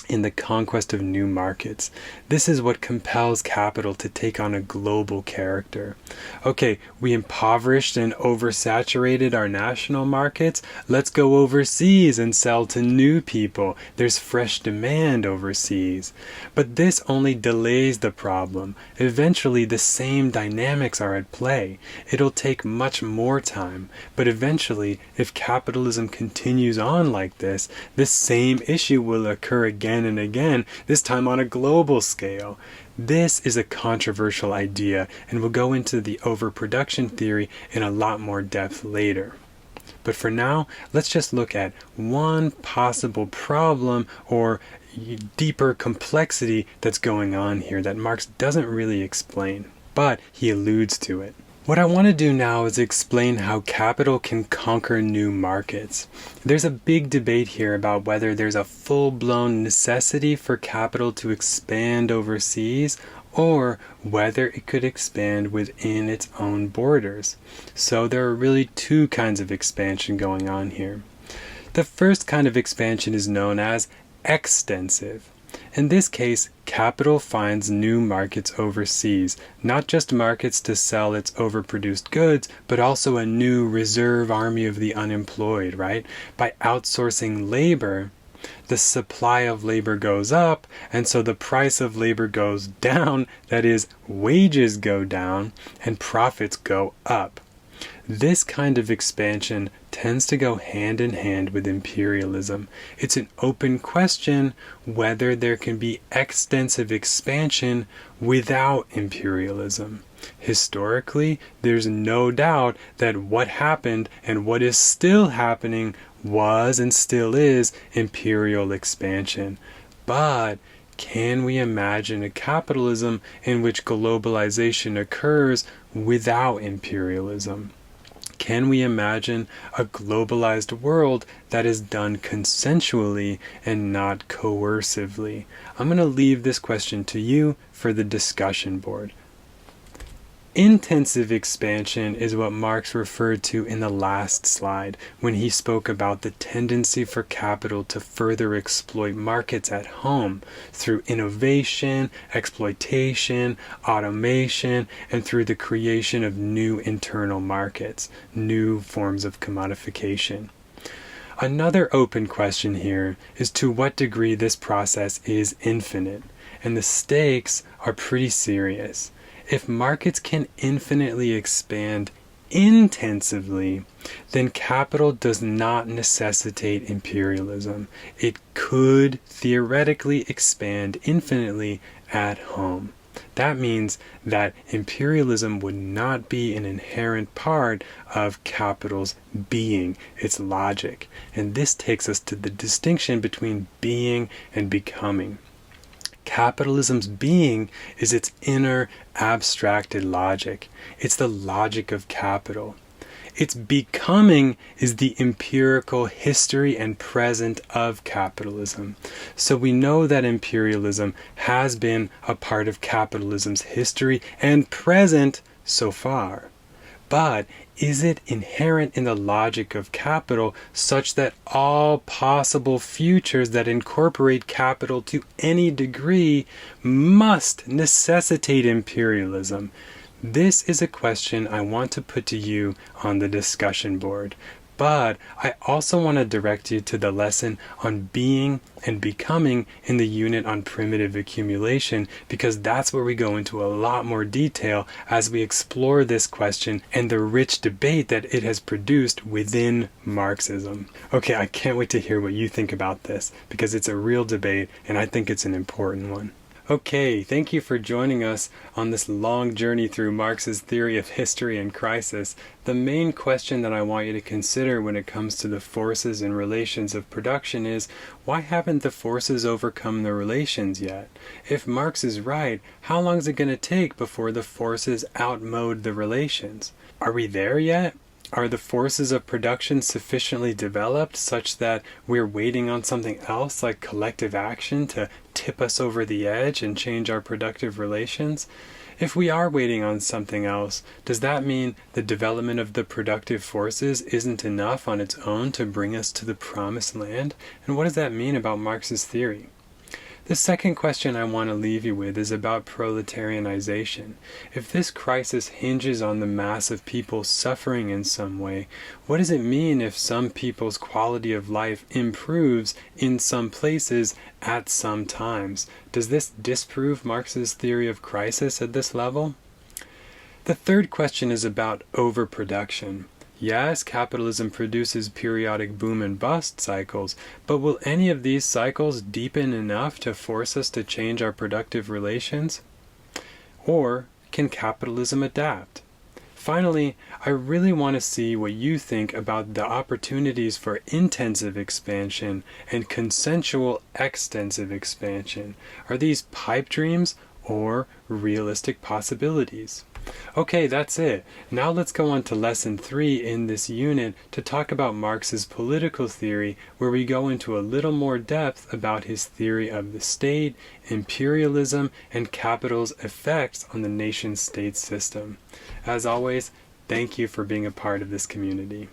A: the conquest of new markets. This is what compels capital to take on a global character. Okay, we impoverished and oversaturated our national markets. Let's go overseas and sell to new people. There's fresh demand overseas. But this only delays the problem. Eventually, the same dynamics are at play. It'll take much more time. But eventually, if capitalism continues on like this same issue will occur again and again, this time on a global scale. This is a controversial idea, and we'll go into the overproduction theory in a lot more depth later. But for now, let's just look at one possible problem or deeper complexity that's going on here that Marx doesn't really explain, but he alludes to it. What I want to do now is explain how capital can conquer new markets. There's a big debate here about whether there's a full-blown necessity for capital to expand overseas or whether it could expand within its own borders. So there are really two kinds of expansion going on here. The first kind of expansion is known as extensive. In this case, capital finds new markets overseas, not just markets to sell its overproduced goods, but also a new reserve army of the unemployed, right? By outsourcing labor, the supply of labor goes up, and so the price of labor goes down, that is, wages go down, and profits go up. This kind of expansion tends to go hand in hand with imperialism. It's an open question whether there can be extensive expansion without imperialism. Historically, there's no doubt that what happened and what is still happening was and still is imperial expansion. But Can we imagine a capitalism in which globalization occurs without imperialism? Can we imagine a globalized world that is done consensually and not coercively? I'm going to leave this question to you for the discussion board. Intensive expansion is what Marx referred to in the last slide when he spoke about the tendency for capital to further exploit markets at home through innovation, exploitation, automation, and through the creation of new internal markets, new forms of commodification. Another open question here is to what degree this process is infinite, and the stakes are pretty serious. If markets can infinitely expand intensively, then capital does not necessitate imperialism. It could theoretically expand infinitely at home. That means that imperialism would not be an inherent part of capital's being, its logic. And this takes us to the distinction between being and becoming. Capitalism's being is its inner abstracted logic. It's the logic of capital. Its becoming is the empirical history and present of capitalism. So we know that imperialism has been a part of capitalism's history and present so far. But is it inherent in the logic of capital such that all possible futures that incorporate capital to any degree must necessitate imperialism? This is a question I want to put to you on the discussion board. But I also want to direct you to the lesson on being and becoming in the unit on primitive accumulation, because that's where we go into a lot more detail as we explore this question and the rich debate that it has produced within Marxism. Okay, I can't wait to hear what you think about this, because it's a real debate and I think it's an important one. Okay, thank you for joining us on this long journey through Marx's theory of history and crisis. The main question that I want you to consider when it comes to the forces and relations of production is, why haven't the forces overcome the relations yet? If Marx is right, how long is it going to take before the forces outmode the relations? Are we there yet? Are the forces of production sufficiently developed such that we're waiting on something else like collective action to tip us over the edge and change our productive relations? If we are waiting on something else, does that mean the development of the productive forces isn't enough on its own to bring us to the promised land? And what does that mean about Marx's theory? The second question I want to leave you with is about proletarianization. If this crisis hinges on the mass of people suffering in some way, what does it mean if some people's quality of life improves in some places at some times? Does this disprove Marx's theory of crisis at this level? The third question is about overproduction. Yes, capitalism produces periodic boom and bust cycles, but will any of these cycles deepen enough to force us to change our productive relations? Or can capitalism adapt? Finally, I really want to see what you think about the opportunities for intensive expansion and consensual extensive expansion. Are these pipe dreams or realistic possibilities? Okay, that's it. Now let's go on to lesson 3 in this unit to talk about Marx's political theory, where we go into a little more depth about his theory of the state, imperialism, and capital's effects on the nation-state system. As always, thank you for being a part of this community.